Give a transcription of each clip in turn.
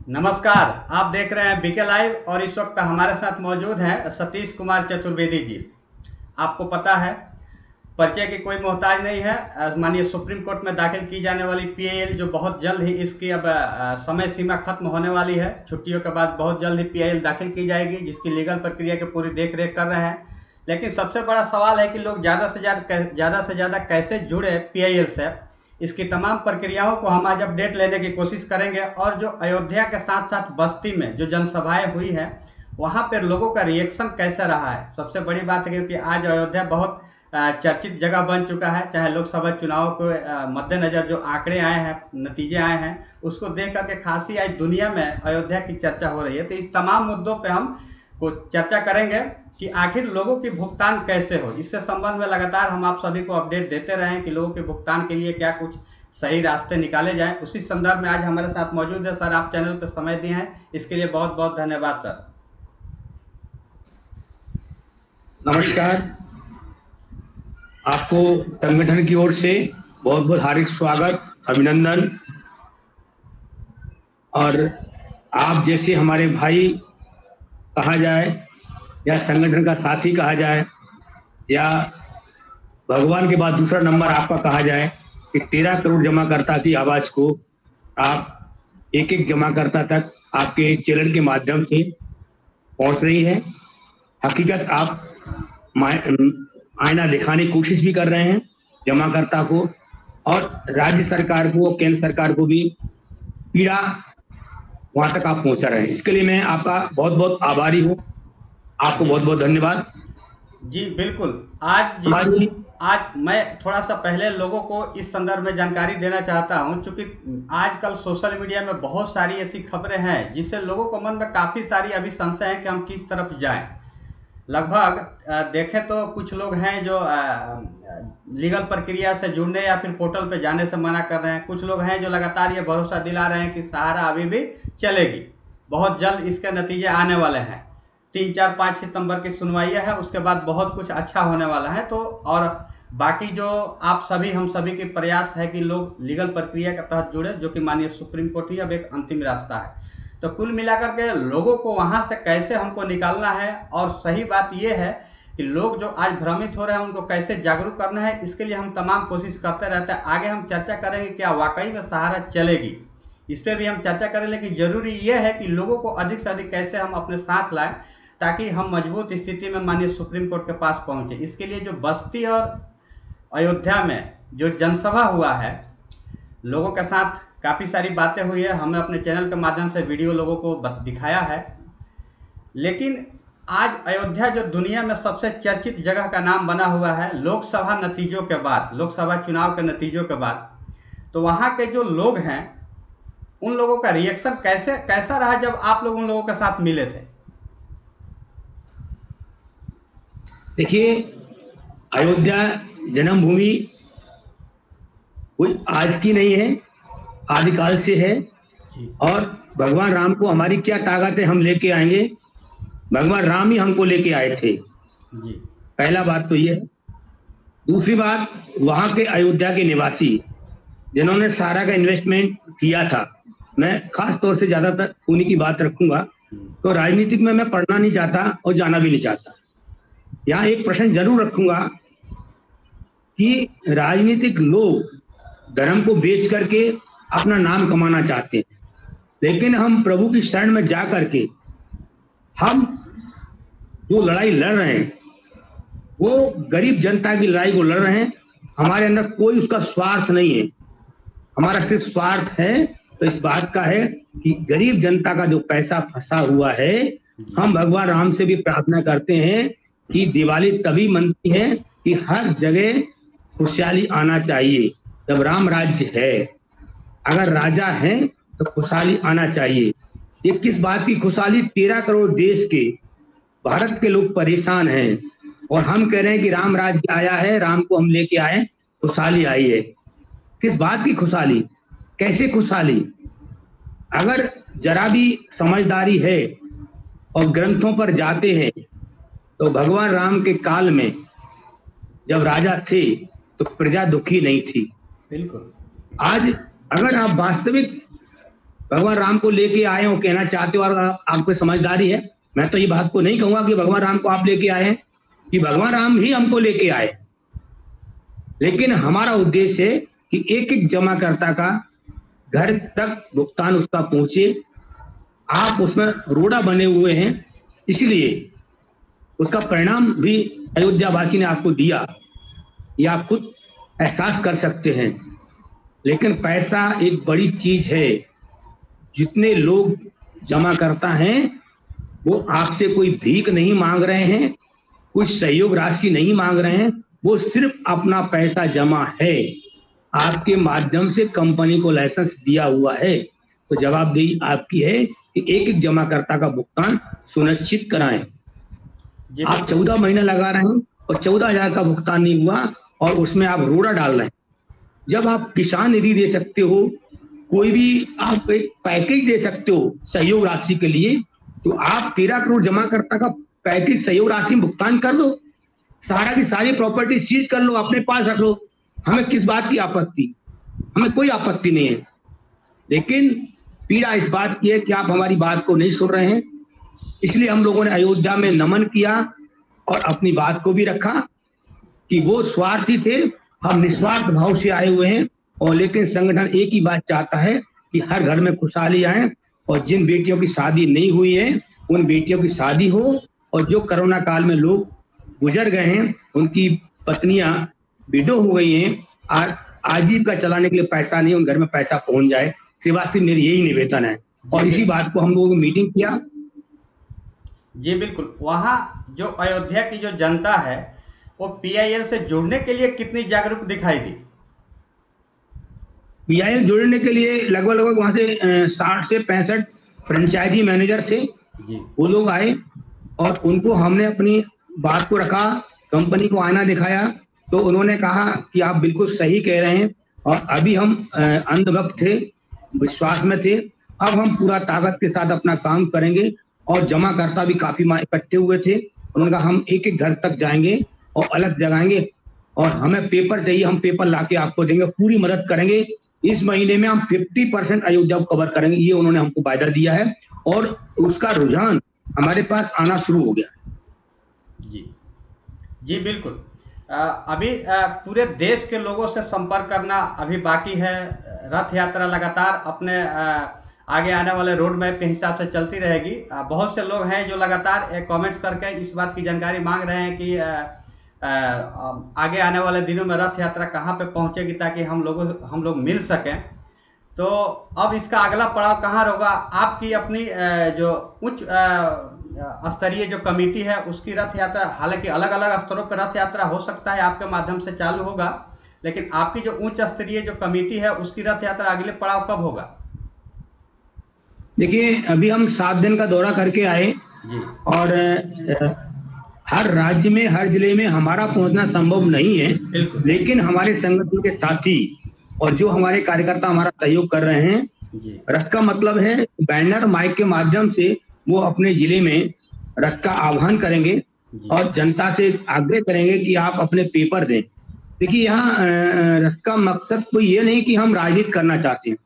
नमस्कार। आप देख रहे हैं बीके लाइव और इस वक्त हमारे साथ मौजूद हैं सतीश कुमार चतुर्वेदी जी। आपको पता है, परिचय की कोई मोहताज नहीं है। माननीय सुप्रीम कोर्ट में दाखिल की जाने वाली पीआईएल जो बहुत जल्द ही इसकी अब समय सीमा खत्म होने वाली है। छुट्टियों के बाद बहुत जल्द ही पीआईएल दाखिल की जाएगी, जिसकी लीगल प्रक्रिया की पूरी देख रेख कर रहे हैं। लेकिन सबसे बड़ा सवाल है कि लोग ज़्यादा से ज़्यादा कैसे जुड़े पीआईएल से। इसकी तमाम प्रक्रियाओं को हम आज अपडेट लेने की कोशिश करेंगे और जो अयोध्या के साथ साथ बस्ती में जो जनसभाएं हुई है वहाँ पर लोगों का रिएक्शन कैसा रहा है। सबसे बड़ी बात है क्योंकि आज अयोध्या बहुत चर्चित जगह बन चुका है। चाहे लोकसभा चुनाव को मद्देनज़र जो आंकड़े आए हैं, नतीजे आए हैं, उसको देख करके खासी आज दुनिया में अयोध्या की चर्चा हो रही है। तो इस तमाम मुद्दों पे हम को चर्चा करेंगे कि आखिर लोगों की भुगतान कैसे हो। इससे संबंध में लगातार हम आप सभी को अपडेट देते रहें कि लोगों के भुगतान के लिए क्या कुछ सही रास्ते निकाले जाएं। उसी संदर्भ में आज हमारे साथ मौजूद है सर। आप चैनल पर समय दिए हैं, इसके लिए बहुत बहुत धन्यवाद सर। नमस्कार। आपको संगठन की ओर से बहुत बहुत हार्दिक स्वागत, अभिनंदन। और आप जैसे हमारे भाई कहा जाए या संगठन का साथी कहा जाए या भगवान के बाद दूसरा नंबर आपका कहा जाए कि 13 करोड़ जमाकर्ता की आवाज को आप एक एक जमाकर्ता तक आपके चैनल के माध्यम से पहुंच रही है। हकीकत आप आईना दिखाने की कोशिश भी कर रहे हैं जमाकर्ता को, और राज्य सरकार को और केंद्र सरकार को भी पीड़ा वहां तक आप पहुंचा रहे हैं। इसके लिए मैं आपका बहुत बहुत आभारी हूं। आपको बहुत बहुत धन्यवाद जी। बिल्कुल। आज मैं थोड़ा सा पहले लोगों को इस संदर्भ में जानकारी देना चाहता हूं, क्योंकि आजकल सोशल मीडिया में बहुत सारी ऐसी खबरें हैं जिससे लोगों को मन में काफ़ी सारी अभी संशय है कि हम किस तरफ जाएं। लगभग देखें तो कुछ लोग हैं जो लीगल प्रक्रिया से जुड़ने या फिर पोर्टल पे जाने से मना कर रहे हैं। कुछ लोग हैं जो लगातार ये भरोसा दिला रहे हैं कि सहारा अभी भी चलेगी, बहुत जल्द इसके नतीजे आने वाले हैं। 3, 4, 5 सितंबर की सुनवाइयाँ है, उसके बाद बहुत कुछ अच्छा होने वाला है। तो और बाकी जो आप सभी हम सभी के प्रयास है कि लोग लीगल प्रक्रिया के तहत जुड़े, जो कि माननीय सुप्रीम कोर्ट ही अब एक अंतिम रास्ता है। तो कुल मिलाकर के लोगों को वहाँ से कैसे हमको निकालना है, और सही बात ये है कि लोग जो आज भ्रमित हो रहे हैं उनको कैसे जागरूक करना है, इसके लिए हम तमाम कोशिश करते रहते हैं। आगे हम चर्चा करेंगे क्या वाकई में सहारा चलेगी, इस पर भी हम चर्चा करें। लेकिन ज़रूरी ये है कि लोगों को अधिक से अधिक कैसे हम अपने साथ लाएं ताकि हम मजबूत स्थिति में माननीय सुप्रीम कोर्ट के पास पहुँचे। इसके लिए जो बस्ती और अयोध्या में जो जनसभा हुआ है, लोगों के साथ काफ़ी सारी बातें हुई है। हमने अपने चैनल के माध्यम से वीडियो लोगों को दिखाया है। लेकिन आज अयोध्या जो दुनिया में सबसे चर्चित जगह का नाम बना हुआ है लोकसभा नतीजों के बाद, लोकसभा चुनाव के नतीजों के बाद, तो वहाँ के जो लोग हैं उन लोगों का रिएक्शन कैसा रहा जब आप लोग उन लोगों के साथ मिले थे? देखिए, अयोध्या जन्मभूमि कोई आज की नहीं है, आदिकाल से है। और भगवान राम को हमारी क्या ताकत है हम लेके आएंगे, भगवान राम ही हमको लेके आए थे जी। पहला बात तो ये है। दूसरी बात, वहां के अयोध्या के निवासी जिन्होंने सारा का इन्वेस्टमेंट किया था, मैं खास तौर से ज्यादातर उन्हीं की बात रखूंगा। तो राजनीतिक में मैं पढ़ना नहीं चाहता और जाना भी नहीं चाहता। यहाँ एक प्रश्न जरूर रखूंगा कि राजनीतिक लोग धर्म को बेच करके अपना नाम कमाना चाहते हैं, लेकिन हम प्रभु की शरण में जा करके हम जो लड़ाई लड़ रहे हैं वो गरीब जनता की लड़ाई को लड़ रहे हैं। हमारे अंदर कोई उसका स्वार्थ नहीं है, हमारा सिर्फ स्वार्थ है तो इस बात का है कि गरीब जनता का जो पैसा फंसा हुआ है, हम भगवान राम से भी प्रार्थना करते हैं कि दिवाली तभी मनती है कि हर जगह खुशहाली आना चाहिए जब राम राज्य है। अगर राजा है तो खुशहाली आना चाहिए। ये किस बात की खुशहाली? 13 करोड़ देश के भारत के लोग परेशान हैं और हम कह रहे हैं कि राम राज्य आया है, राम को हम लेके आए, खुशहाली आई है। किस बात की खुशहाली? कैसे खुशहाली? अगर जरा भी समझदारी है और ग्रंथों पर जाते हैं तो भगवान राम के काल में जब राजा थे तो प्रजा दुखी नहीं थी। बिल्कुल। आज अगर आप वास्तविक भगवान राम को लेके आए हो कहना चाहते हो और आपको समझदारी है। मैं तो ये बात को नहीं कहूंगा कि भगवान राम को आप लेके आए हैं, कि भगवान राम ही हमको लेके आए, लेकिन हमारा उद्देश्य है कि एक एक जमाकर्ता का घर तक भुगतान उसका पहुंचे। आप उसमें रोड़ा बने हुए हैं, इसलिए उसका परिणाम भी अयोध्यावासी ने आपको दिया, ये आप खुद एहसास कर सकते हैं। लेकिन पैसा एक बड़ी चीज है। जितने लोग जमा करता हैं वो आपसे कोई भीख नहीं मांग रहे हैं, कोई सहयोग राशि नहीं मांग रहे हैं, वो सिर्फ अपना पैसा जमा है। आपके माध्यम से कंपनी को लाइसेंस दिया हुआ है, तो जवाबदेही आपकी है कि एक एक जमाकर्ता का भुगतान सुनिश्चित कराएं। आप 14 महीना लगा रहे हैं और 14,000 का भुगतान नहीं हुआ और उसमें आप रोड़ा डाल रहे हैं। जब आप किसान निधि दे सकते हो, कोई भी आप एक पैकेज दे सकते हो सहयोग राशि के लिए, तो आप 13 करोड़ जमाकर्ता का पैकेज सहयोग राशि में भुगतान कर दो। सारा की सारी प्रॉपर्टी सीज कर लो, अपने पास रख लो। हमें किस बात की आपत्ति? हमें कोई आपत्ति नहीं है। लेकिन पीड़ा इस बात की है कि आप हमारी बात को नहीं सुन रहे हैं। इसलिए हम लोगों ने अयोध्या में नमन किया और अपनी बात को भी रखा कि वो स्वार्थी थे, हम निस्वार्थ भाव से आए हुए हैं। और लेकिन संगठन एक ही बात चाहता है कि हर घर में खुशहाली आए और जिन बेटियों की शादी नहीं हुई है उन बेटियों की शादी हो, और जो कोरोना काल में लोग गुजर गए हैं उनकी पत्नियां विडो हो गई हैं, आजीविका चलाने के लिए पैसा नहीं, उन घर में पैसा पहुंच जाए। सिर्फ मेरी यही निवेदन है। और इसी बात को हम लोगों ने मीटिंग किया। जी बिल्कुल। वहाँ जो अयोध्या की जो जनता है वो PIL से जुड़ने के लिए कितनी जागरूक दिखाई दी? PIL जुड़ने के लिए लगभग वहां से 60 से 65 फ्रेंचाइजी मैनेजर थे जी। वो लोग आए और उनको हमने अपनी बात को रखा, कंपनी को आईना दिखाया, तो उन्होंने कहा कि आप बिल्कुल सही कह रहे हैं। और अभी हम अंधभक्त थे, विश्वास में थे, अब हम पूरा ताकत के साथ अपना काम करेंगे। और जमाकर्ता भी काफी इकट्ठे हुए थे। उन्होंने कहा हम एक एक घर तक जाएंगे और अलग जगाएंगे और हमें पेपर चाहिए, हम पेपर लाके आपको देंगे, पूरी मदद करेंगे। इस महीने में हम 50% अयोध्या को कवर करेंगे, ये उन्होंने हमको वायदा दिया है और उसका रुझान हमारे पास आना शुरू हो गया। जी जी बिल्कुल। अभी पूरे देश के लोगों से संपर्क करना अभी बाकी है। रथ यात्रा लगातार अपने आगे आने वाले रोड मैप के हिसाब से चलती रहेगी। बहुत से लोग हैं जो लगातार कमेंट्स करके इस बात की जानकारी मांग रहे हैं कि आगे आने वाले दिनों में रथ यात्रा कहाँ पे पहुँचेगी ताकि हम लोग मिल सकें। तो अब इसका अगला पड़ाव कहाँ होगा? आपकी अपनी जो उच्च स्तरीय जो कमेटी है उसकी रथ यात्रा, हालांकि अलग अलग स्तरों पर रथ यात्रा हो सकता है आपके माध्यम से चालू होगा, लेकिन आपकी जो उच्च स्तरीय जो कमेटी है उसकी रथ यात्रा अगले पड़ाव कब होगा? देखिए, अभी हम 7 दिन का दौरा करके आए जी। और हर राज्य में, हर जिले में हमारा पहुंचना संभव नहीं है, लेकिन हमारे संगठन के साथी और जो हमारे कार्यकर्ता हमारा सहयोग कर रहे हैं जी। रथ का मतलब है बैनर माइक के माध्यम से वो अपने जिले में रथ का आह्वान करेंगे और जनता से आग्रह करेंगे कि आप अपने पेपर दें। देखिए, यहाँ रथ का मकसद कोई ये नहीं कि हम राजनीति करना चाहते हैं।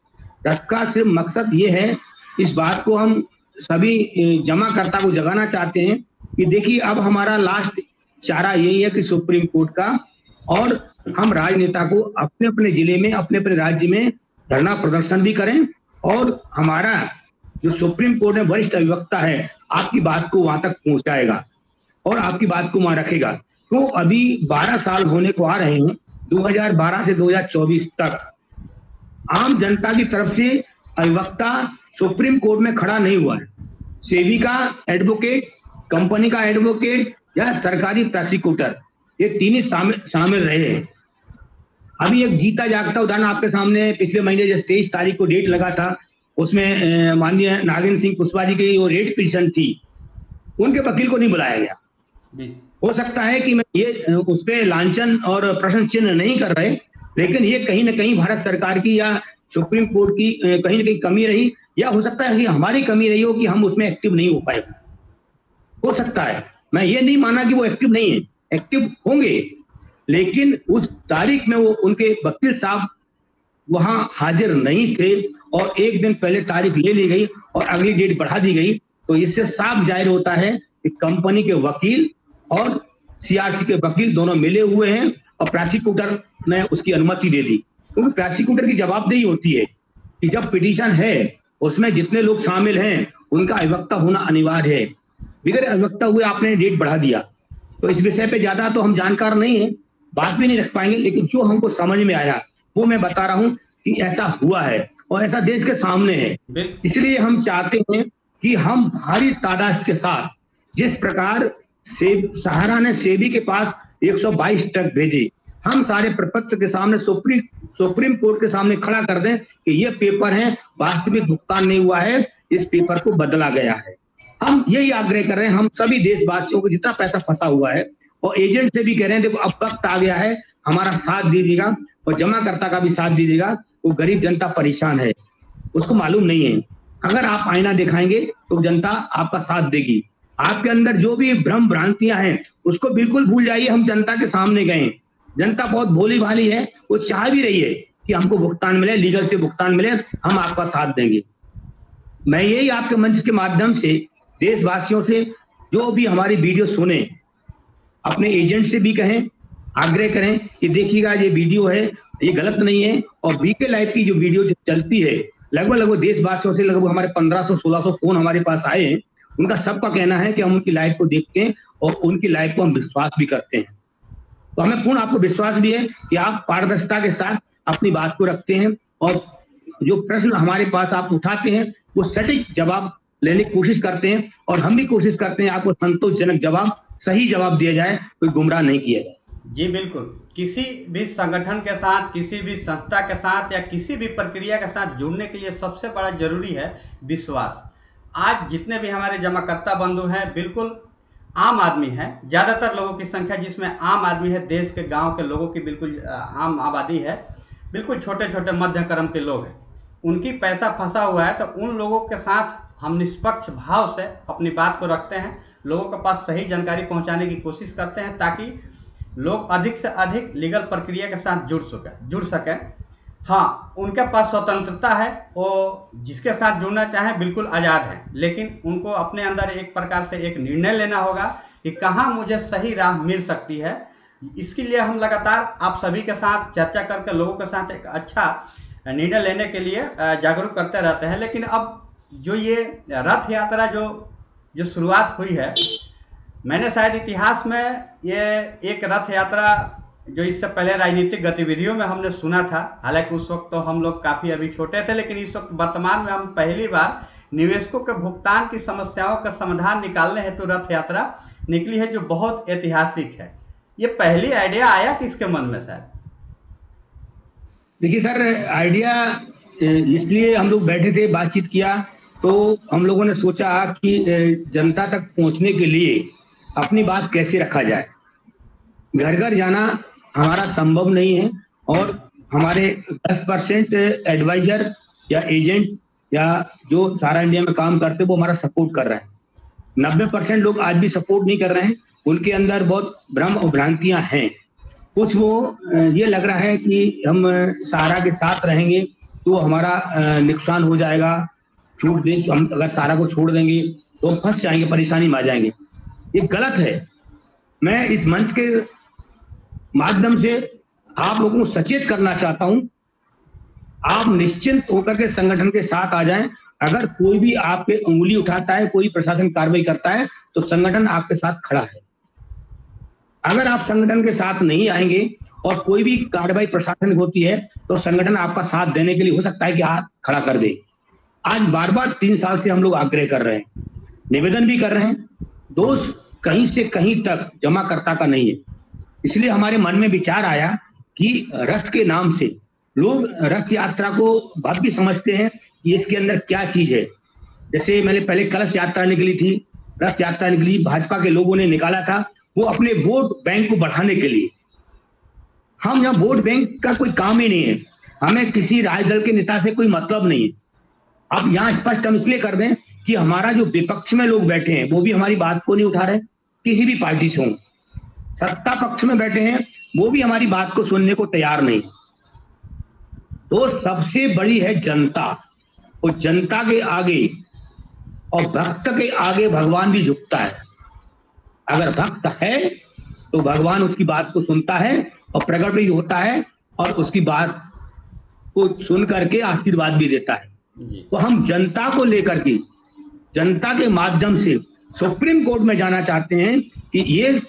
रथ का सिर्फ मकसद ये है, इस बात को हम सभी जमाकर्ता को जगाना चाहते हैं कि देखिए अब हमारा लास्ट चारा यही है कि सुप्रीम कोर्ट का, और हम राजनेता को अपने अपने जिले में, अपने अपने राज्य में धरना प्रदर्शन भी करें और हमारा जो सुप्रीम कोर्ट में वरिष्ठ अधिवक्ता है आपकी बात को वहां तक पहुंचाएगा और आपकी बात को वहां रखेगा। तो अभी 12 साल होने को आ रहे हैं, 2012 से 2024 तक आम जनता की तरफ से अधिवक्ता सुप्रीम कोर्ट में खड़ा नहीं हुआ है। सेबी का एडवोकेट, कंपनी का एडवोकेट या सरकारी प्रोसिक्यूटर, ये तीन ही शामिल रहे हैं। अभी एक जीता जागता उदाहरण आपके सामने, पिछले महीने जो 23 तारीख को डेट लगा था उसमें माननीय नागेंद्र सिंह कुशवाहा जी की जो रेट पिटीशन थी उनके वकील को नहीं बुलाया गया। हो सकता है कि मैं ये उस पर लांछन और प्रश्न चिन्ह नहीं कर रहे, लेकिन ये कहीं ना कहीं भारत सरकार की या सुप्रीम कोर्ट की कहीं ना कहीं कमी रही, या हो सकता है कि हमारी कमी रही हो कि हम उसमें एक्टिव नहीं हो पाए। हो सकता है, मैं ये नहीं माना कि वो एक्टिव नहीं है, एक्टिव होंगे, लेकिन उस तारीख में वो उनके वकील साहब वहां हाजिर नहीं थे और एक दिन पहले तारीख ले ली गई और अगली डेट बढ़ा दी गई, तो इससे साफ जाहिर होता है कि कंपनी के वकील और सीआरसी के वकील दोनों मिले हुए हैं और प्रोसिक्यूटर ने उसकी अनुमति दे दी। क्योंकि प्रोसिक्यूटर की जवाबदेही होती है कि जब पिटीशन है उसमें जितने लोग शामिल हैं उनका अधिवक्ता होना अनिवार्य है। बगैर अधिवक्ता हुए आपने डेट बढ़ा दिया, तो इस विषय पे ज्यादा तो हम जानकार नहीं है, बात भी नहीं रख पाएंगे, लेकिन जो हमको समझ में आया वो मैं बता रहा हूं कि ऐसा हुआ है और ऐसा देश के सामने है। इसलिए हम चाहते हैं कि हम भारी तादाद के साथ, जिस प्रकार सहारा ने सेबी के पास 122 ट्रक भेजे, हम सारे प्रपत्र के सामने सुप्रीम कोर्ट के सामने खड़ा कर दें कि ये पेपर है, वास्तविक भुगतान नहीं हुआ है, इस पेपर को बदला गया है। हम यही आग्रह कर रहे हैं, हम सभी देशवासियों को जितना पैसा फंसा हुआ है, और एजेंट से भी कह रहे हैं देखो अब वक्त आ गया है, हमारा साथ दीजिएगा और जमाकर्ता का भी साथ दीजिएगा। वो गरीब जनता परेशान है, उसको मालूम नहीं है। अगर आप आईना दिखाएंगे तो जनता आपका साथ देगी। आपके अंदर जो भी भ्रम भ्रांतियां हैं उसको बिल्कुल भूल जाइए। हम जनता के सामने गए, जनता बहुत भोली भाली है, वो चाह भी रही है कि हमको भुगतान मिले, लीगल से भुगतान मिले, हम आपका साथ देंगे। मैं यही आपके मंच के माध्यम से देशवासियों से, जो भी हमारी वीडियो सुने, अपने एजेंट से भी कहें, आग्रह करें कि देखिएगा ये वीडियो है, ये गलत नहीं है। और बीके लाइव की जो वीडियो चलती है, लगभग देशवासियों से लगभग हमारे 1500-1600 फोन हमारे पास आए हैं। उनका सबका कहना है कि हम उनकी लाइव को देखते हैं और उनकी लाइव को हम विश्वास भी करते हैं। तो हमें पूर्ण आपको विश्वास भी है कि आप पारदर्शिता के साथ अपनी बात को रखते हैं और जो प्रश्न हमारे पास आप उठाते हैं वो सटीक जवाब लेने की कोशिश करते हैं, और हम भी कोशिश करते हैं आपको संतोषजनक जवाब, सही जवाब दिया जाए, कोई गुमराह नहीं किया जाए। जी बिल्कुल, किसी भी संगठन के साथ, किसी भी संस्था के साथ या किसी भी प्रक्रिया के साथ जुड़ने के लिए सबसे बड़ा जरूरी है विश्वास। आज जितने भी हमारे जमाकर्ता बंधु हैं बिल्कुल आम आदमी है, ज़्यादातर लोगों की संख्या जिसमें आम आदमी है, देश के गांव के लोगों की बिल्कुल आम आबादी है, बिल्कुल छोटे छोटे मध्य क्रम के लोग हैं। उनकी पैसा फंसा हुआ है, तो उन लोगों के साथ हम निष्पक्ष भाव से अपनी बात को रखते हैं, लोगों के पास सही जानकारी पहुंचाने की कोशिश करते हैं ताकि लोग अधिक से अधिक लीगल प्रक्रिया के साथ जुड़ सकें। हाँ, उनके पास स्वतंत्रता है, वो जिसके साथ जुड़ना चाहें बिल्कुल आज़ाद हैं, लेकिन उनको अपने अंदर एक प्रकार से एक निर्णय लेना होगा कि कहाँ मुझे सही राह मिल सकती है। इसके लिए हम लगातार आप सभी के साथ चर्चा करके लोगों के साथ एक अच्छा निर्णय लेने के लिए जागरूक करते रहते हैं। लेकिन अब जो ये रथ यात्रा जो शुरुआत हुई है, मैंने शायद इतिहास में ये एक रथ यात्रा जो इससे पहले राजनीतिक गतिविधियों में हमने सुना था, हालांकि उस वक्त तो हम लोग काफ़ी अभी छोटे थे, लेकिन इस वक्त वर्तमान में हम पहली बार निवेशकों के भुगतान की समस्याओं का समाधान निकालने हेतु रथ यात्रा निकली है, जो बहुत ऐतिहासिक है। ये पहली आइडिया आया किसके मन में शायद? देखिए सर, आइडिया इसलिए हम लोग बैठे थे, बातचीत किया, तो हम लोगों ने सोचा कि जनता तक पहुंचने के लिए अपनी बात कैसे रखा जाए। घर घर जाना हमारा संभव नहीं है, और हमारे 10% एडवाइजर या एजेंट या जो सारा इंडिया में काम करते वो हमारा सपोर्ट कर रहे हैं। 90% लोग आज भी सपोर्ट नहीं कर रहे हैं, उनके अंदर बहुत भ्रम और भ्रांतियां हैं। कुछ वो ये लग रहा है कि हम सहारा के साथ रहेंगे तो हमारा नुकसान हो जाएगा, छूट दे, हम अगर सहारा को छोड़ देंगे तो फंस जाएंगे, परेशानी में आ जाएंगे। ये गलत है। मैं इस मंच के माध्यम से आप लोगों को सचेत करना चाहता हूं, आप निश्चिंत होकर के संगठन के साथ आ जाएं। अगर कोई भी आप पे उंगली उठाता है, कोई प्रशासन कार्रवाई करता है, तो संगठन आपके साथ खड़ा है। अगर आप संगठन के साथ नहीं आएंगे और कोई भी कार्रवाई प्रशासन होती है, तो संगठन आपका साथ देने के लिए हो सकता है कि हाथ खड़ा कर दे। आज बार बार 3 साल से हम लोग आग्रह कर रहे हैं, निवेदन भी कर रहे हैं, दोष कहीं से कहीं तक जमाकर्ता का नहीं है। इसलिए हमारे मन में विचार आया कि रथ के नाम से लोग रथ यात्रा को भव्य समझते हैं कि इसके अंदर क्या चीज है। जैसे मैंने पहले कलश यात्रा निकली थी, रथ यात्रा निकली, भाजपा के लोगों ने निकाला था, वो अपने वोट बैंक को बढ़ाने के लिए। हम यहाँ वोट बैंक का कोई काम ही नहीं है, हमें किसी राजदल के नेता से कोई मतलब नहीं है। अब यहाँ स्पष्ट हम इसलिए कर दें कि हमारा जो विपक्ष में लोग बैठे हैं वो भी हमारी बात को नहीं उठा रहे, किसी भी पार्टी से हों। सत्ता पक्ष में बैठे हैं वो भी हमारी बात को सुनने को तैयार नहीं। तो सबसे बड़ी है जनता। और जनता के आगे और भक्त के आगे भगवान भी झुकता है। अगर भक्त है तो भगवान उसकी बात को सुनता है और प्रकट भी होता है और उसकी बात को सुन करके आशीर्वाद भी देता है। तो हम जनता को लेकर के, जनता के माध्यम से सुप्रीम कोर्ट में जाना चाहते हैं कि ये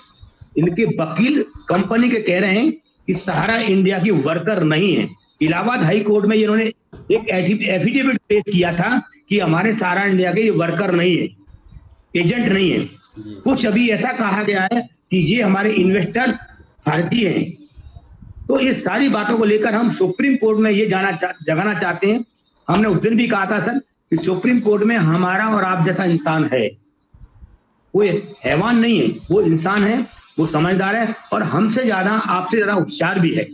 इनके वकील कंपनी के कह रहे हैं कि सहारा इंडिया की वर्कर नहीं है। इलाहाबाद हाई कोर्ट में इन्होंने एक एफिडेविट पेश किया था कि हमारे सहारा इंडिया के ये वर्कर नहीं है, एजेंट नहीं है। कुछ अभी ऐसा कहा गया है कि ये हमारे इन्वेस्टर भारतीय हैं। तो ये सारी बातों को लेकर हम सुप्रीम कोर्ट में ये जगाना चाहते हैं। हमने उस दिन भी कहा था सर कि सुप्रीम कोर्ट में हमारा और आप जैसा इंसान है, कोई हैवान नहीं है, वो इंसान है, वो समझदार है और हमसे ज्यादा आपसे ज्यादा होशियार भी है।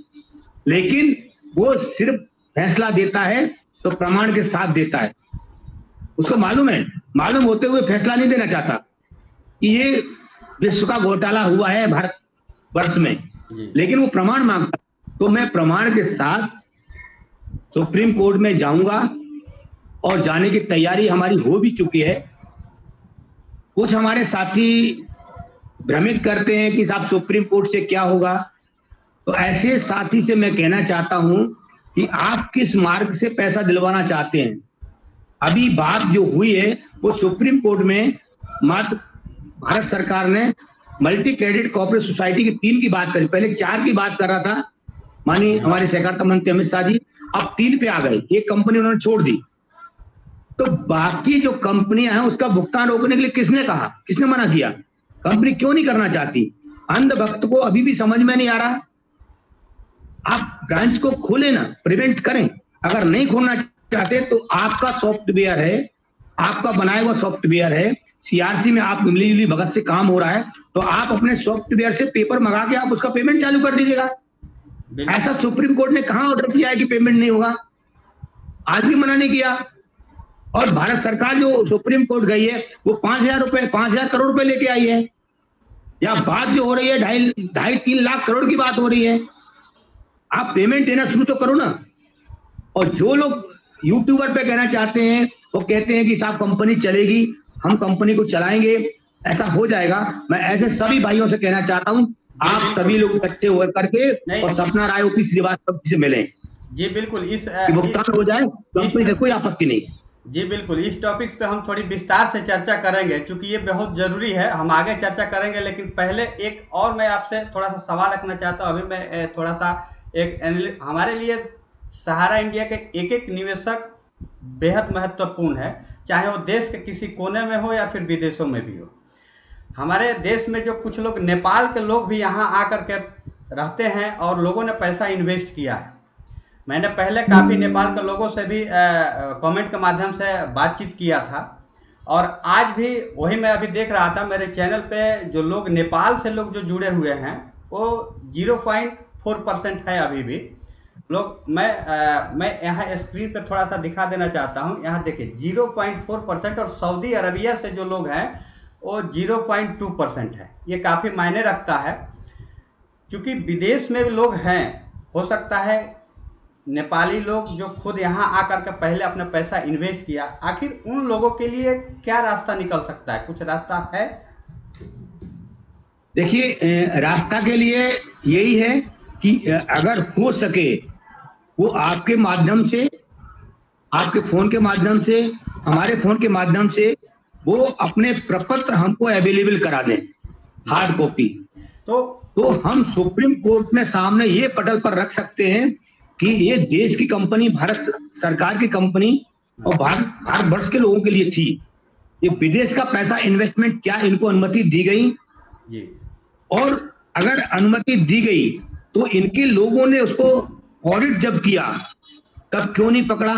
लेकिन वो सिर्फ फैसला देता है तो प्रमाण के साथ देता है। उसको मालूम है, मालूम होते हुए फैसला नहीं देना चाहता कि ये विश्व का घोटाला हुआ है भारत वर्ष में, लेकिन वो प्रमाण मांगता। तो मैं प्रमाण के साथ सुप्रीम कोर्ट में जाऊंगा और जाने की तैयारी हमारी हो भी चुकी है। कुछ हमारे साथी भ्रमित करते हैं कि साहब सुप्रीम कोर्ट से क्या होगा। तो ऐसे साथी से मैं कहना चाहता हूं कि आप किस मार्ग से पैसा दिलवाना चाहते हैं। अभी बात जो हुई है वो सुप्रीम कोर्ट में मात्र भारत सरकार ने मल्टी क्रेडिट कॉर्पोरेट सोसाइटी की 3 की बात करी, पहले 4 की बात कर रहा था माननीय हमारे सहकारिता मंत्री अमित शाह जी, अब 3 पे आ गए। एक कंपनी उन्होंने छोड़ दी। तो बाकी जो कंपनियां हैं उसका भुगतान रोकने के लिए किसने कहा, किसने मना किया? कंपनी क्यों नहीं करना चाहती? अंधभक्त को अभी भी समझ में नहीं आ रहा। आप ब्रांच को खोले ना, प्रिवेंट करें। अगर नहीं खोलना चाहते तो आपका सॉफ्टवेयर है, आपका बनाया हुआ सॉफ्टवेयर है, सीआरसी में आप मिली भगत से काम हो रहा है, तो आप अपने सॉफ्टवेयर से पेपर मंगा के आप उसका पेमेंट चालू कर दीजिएगा। ऐसा सुप्रीम कोर्ट ने कहां ऑर्डर किया है कि पेमेंट नहीं होगा? आज भी मना नहीं किया। और भारत सरकार जो सुप्रीम कोर्ट गई है वो 5,000 करोड़ रुपए लेके आई है। या बात जो हो रही है 2.5-3 लाख करोड़ की बात हो रही है। आप पेमेंट देना शुरू तो करो ना। और जो लोग यूट्यूबर पे कहना चाहते हैं वो कहते हैं कि साहब कंपनी चलेगी, हम कंपनी को चलाएंगे, ऐसा हो जाएगा। मैं ऐसे सभी भाइयों से कहना चाहता हूं आप सभी लोग इकट्ठे होकर करके और सपना राय ओपी श्रीवास्तव से मिलें। जी बिल्कुल, इस भुगतान हो जाए, कंपनी से कोई आपत्ति नहीं। जी बिल्कुल, इस टॉपिक्स पे हम थोड़ी विस्तार से चर्चा करेंगे क्योंकि ये बहुत ज़रूरी है। हम आगे चर्चा करेंगे, लेकिन पहले एक और मैं आपसे थोड़ा सा सवाल रखना चाहता हूँ। अभी मैं थोड़ा सा हमारे लिए सहारा इंडिया के एक निवेशक बेहद महत्वपूर्ण है, चाहे वो देश के किसी कोने में हो या फिर विदेशों में भी हो। हमारे देश में जो कुछ लोग, नेपाल के लोग भी यहाँ आकर के रहते हैं और लोगों ने पैसा इन्वेस्ट किया है। मैंने पहले काफ़ी नेपाल के लोगों से भी कमेंट के माध्यम से बातचीत किया था और आज भी वही मैं अभी देख रहा था मेरे चैनल पे, जो लोग नेपाल से लोग जो जुड़े हुए हैं वो 0.4% है अभी भी लोग। मैं यहाँ स्क्रीन पे थोड़ा सा दिखा देना चाहता हूँ। यहाँ देखिए 0.4%, और सऊदी अरबिया से जो लोग हैं वो 0.2% है। ये काफ़ी मायने रखता है क्योंकि विदेश में भी लोग हैं। हो सकता है नेपाली लोग जो खुद यहाँ आकर के पहले अपना पैसा इन्वेस्ट किया, आखिर उन लोगों के लिए क्या रास्ता निकल सकता है? कुछ रास्ता है? देखिए, रास्ता के लिए यही है कि अगर हो सके वो आपके माध्यम से, आपके फोन के माध्यम से, हमारे फोन के माध्यम से वो अपने प्रपत्र हमको अवेलेबल करा दें, हार्ड कॉपी। तो हम सुप्रीम कोर्ट में सामने ये पटल पर रख सकते हैं कि ये देश की कंपनी, भारत सरकार की कंपनी और भारत वर्ष के लोगों के लिए थी। ये विदेश का पैसा इन्वेस्टमेंट क्या इनको अनुमति दी गई जी? और अगर अनुमति दी गई तो इनके लोगों ने उसको ऑडिट जब किया तब क्यों नहीं पकड़ा?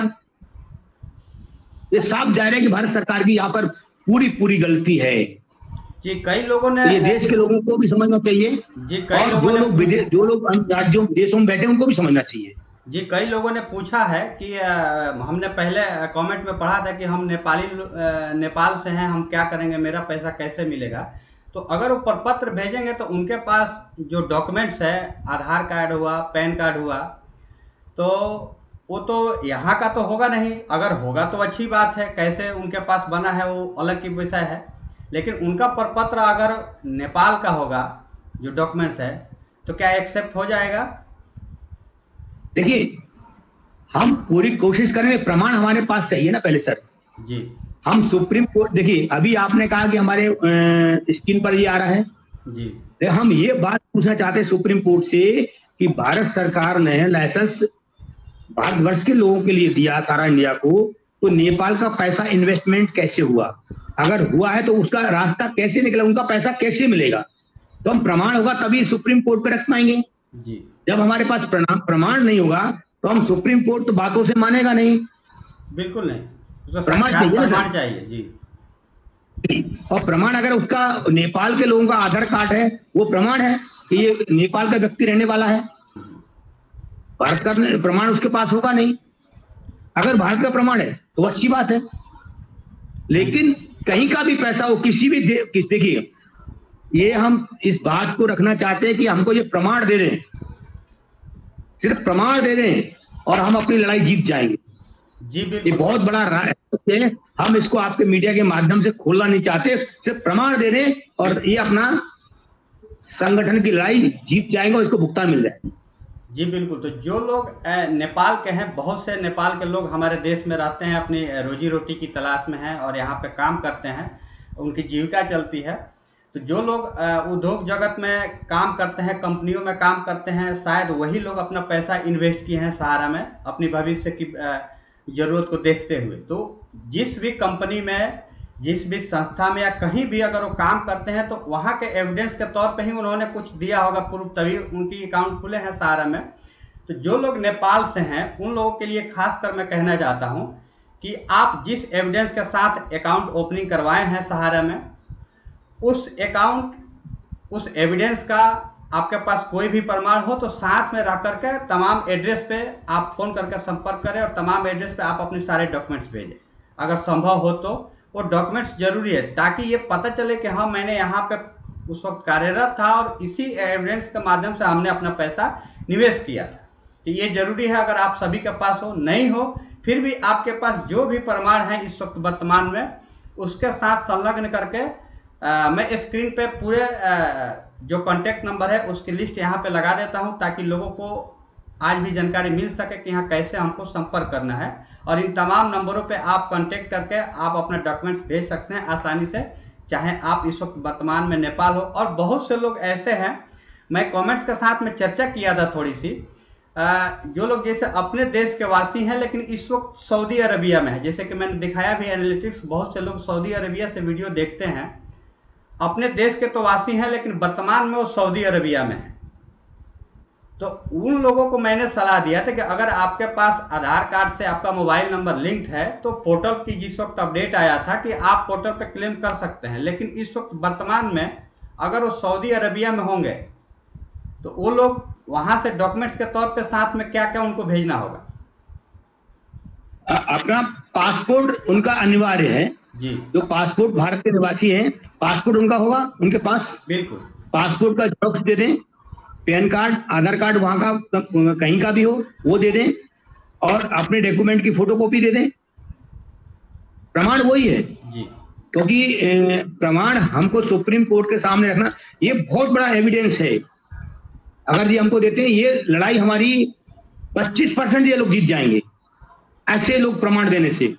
ये साफ जाहिर है कि भारत सरकार की यहाँ पर पूरी गलती है जी। कई लोगों ने, ये देश के लोगों को भी समझना चाहिए जी। कई लोगों जो लोग राज्यों देशों में बैठे उनको भी समझना चाहिए जी। कई लोगों ने पूछा है कि हमने पहले कमेंट में पढ़ा था कि हम नेपाल से हैं, हम क्या करेंगे, मेरा पैसा कैसे मिलेगा? तो अगर वो प्रपत्र भेजेंगे तो उनके पास जो डॉक्यूमेंट्स है, आधार कार्ड हुआ, पैन कार्ड हुआ, तो वो तो यहाँ का तो होगा नहीं, अगर होगा तो अच्छी बात है, कैसे उनके पास बना है वो अलग की विषय है, लेकिन उनका प्रपत्र अगर नेपाल का होगा जो डॉक्यूमेंट्स है तो क्या एक्सेप्ट हो जाएगा? देखिए, हम पूरी कोशिश करेंगे, प्रमाण हमारे पास चाहिए ना पहले सर जी। हम सुप्रीम कोर्ट, देखिए अभी आपने कहा कि हमारे स्क्रीन पर ये आ रहा है जी, तो हम ये बात पूछना चाहते हैं सुप्रीम कोर्ट से कि भारत सरकार ने लाइसेंस भारतवर्ष के लोगों के लिए दिया सारा इंडिया को, तो नेपाल का पैसा इन्वेस्टमेंट कैसे हुआ? अगर हुआ है तो उसका रास्ता कैसे निकला, उनका पैसा कैसे मिलेगा? तो हम प्रमाण होगा तभी सुप्रीम कोर्ट पे रख पाएंगे जी। जब हमारे पास प्रमाण नहीं होगा तो हम सुप्रीम कोर्ट तो बातों से मानेगा नहीं। बिल्कुल नहीं, तो प्रमाण चाहिए ना, प्रमाण चाहिए जी। और प्रमाण अगर उसका नेपाल के लोगों का आधार कार्ड है वो प्रमाण है कि ये नेपाल का व्यक्ति रहने वाला है। भारत का प्रमाण उसके पास होगा नहीं। अगर भारत का प्रमाण है तो अच्छी बात है, लेकिन कहीं का भी पैसा हो किसी भी देखिए, ये हम इस बात को रखना चाहते हैं कि हमको ये प्रमाण दे दें, सिर्फ प्रमाण दे दें और हम अपनी लड़ाई जीत जाएंगे जी। ये बहुत बड़ा राय है, हम इसको आपके मीडिया के माध्यम से खोलना नहीं चाहते, सिर्फ प्रमाण दे दें और ये अपना संगठन की लड़ाई जीत जाएंगे और इसको भुगतान मिल जाए। जी बिल्कुल। तो जो लोग नेपाल के हैं, बहुत से नेपाल के लोग हमारे देश में रहते हैं, अपनी रोजी रोटी की तलाश में हैं और यहाँ पे काम करते हैं, उनकी जीविका चलती है। तो जो लोग उद्योग जगत में काम करते हैं, कंपनियों में काम करते हैं, शायद वही लोग अपना पैसा इन्वेस्ट किए हैं सहारा में अपनी भविष्य की ज़रूरत को देखते हुए। तो जिस भी कंपनी में, जिस भी संस्था में या कहीं भी अगर वो काम करते हैं तो वहाँ के एविडेंस के तौर पे ही उन्होंने कुछ दिया होगा प्रूफ, तभी उनकी अकाउंट खुले हैं सहारा में। तो जो लोग नेपाल से हैं उन लोगों के लिए खास कर मैं कहना चाहता हूँ कि आप जिस एविडेंस के साथ अकाउंट ओपनिंग करवाए हैं सहारा में, उस अकाउंट, उस एविडेंस का आपके पास कोई भी प्रमाण हो तो साथ में रख करके तमाम एड्रेस पे आप फ़ोन करके संपर्क करें और तमाम एड्रेस पे आप अपने सारे डॉक्यूमेंट्स भेजें। अगर संभव हो तो वो डॉक्यूमेंट्स जरूरी है, ताकि ये पता चले कि हाँ मैंने यहाँ पे उस वक्त कार्यरत था और इसी एविडेंस के माध्यम से हमने अपना पैसा निवेश किया था। तो ये जरूरी है, अगर आप सभी के पास हो, नहीं हो फिर भी आपके पास जो भी प्रमाण है इस वक्त वर्तमान में, उसके साथ संलग्न करके मैं स्क्रीन पे पूरे जो कॉन्टैक्ट नंबर है उसकी लिस्ट यहाँ पे लगा देता हूँ, ताकि लोगों को आज भी जानकारी मिल सके कि यहाँ कैसे हमको संपर्क करना है। और इन तमाम नंबरों पे आप कांटेक्ट करके आप अपना डॉक्यूमेंट्स भेज सकते हैं आसानी से, चाहे आप इस वक्त वर्तमान में नेपाल हो। और बहुत से लोग ऐसे हैं, मैं कमेंट्स के साथ में चर्चा किया था थोड़ी सी, जो लोग जैसे अपने देश के वासी हैं लेकिन इस वक्त सऊदी अरबिया में है, जैसे कि मैंने दिखाया भी एनालिटिक्स, बहुत से लोग सऊदी अरबिया से वीडियो देखते हैं, अपने देश के तो वासी हैं लेकिन वर्तमान में वो सऊदी अरबिया में है। तो उन लोगों को मैंने सलाह दिया था कि अगर आपके पास आधार कार्ड से आपका मोबाइल नंबर लिंक्ड है तो पोर्टल की जिस वक्त अपडेट आया था कि आप पोर्टल पर क्लेम कर सकते हैं, लेकिन इस वक्त वर्तमान में अगर वो सऊदी अरबिया में होंगे तो वो लोग वहां से डॉक्यूमेंट्स के तौर पे साथ में क्या क्या उनको भेजना होगा? अपना पासपोर्ट उनका अनिवार्य है जी। जो पासपोर्ट भारत के निवासी हैं, पासपोर्ट उनका होगा उनके पास। बिल्कुल। पासपोर्ट का जेरॉक्स दे दें, पैन कार्ड, आधार कार्ड वहां का कहीं का भी हो वो दे दें, और अपने डॉक्यूमेंट की फोटोकॉपी दे दें। प्रमाण वही है जी, क्योंकि प्रमाण हमको सुप्रीम कोर्ट के सामने रखना ये बहुत बड़ा एविडेंस है। अगर ये हमको देते हैं, ये लड़ाई हमारी 25% ये लोग जीत जाएंगे ऐसे लोग प्रमाण देने से।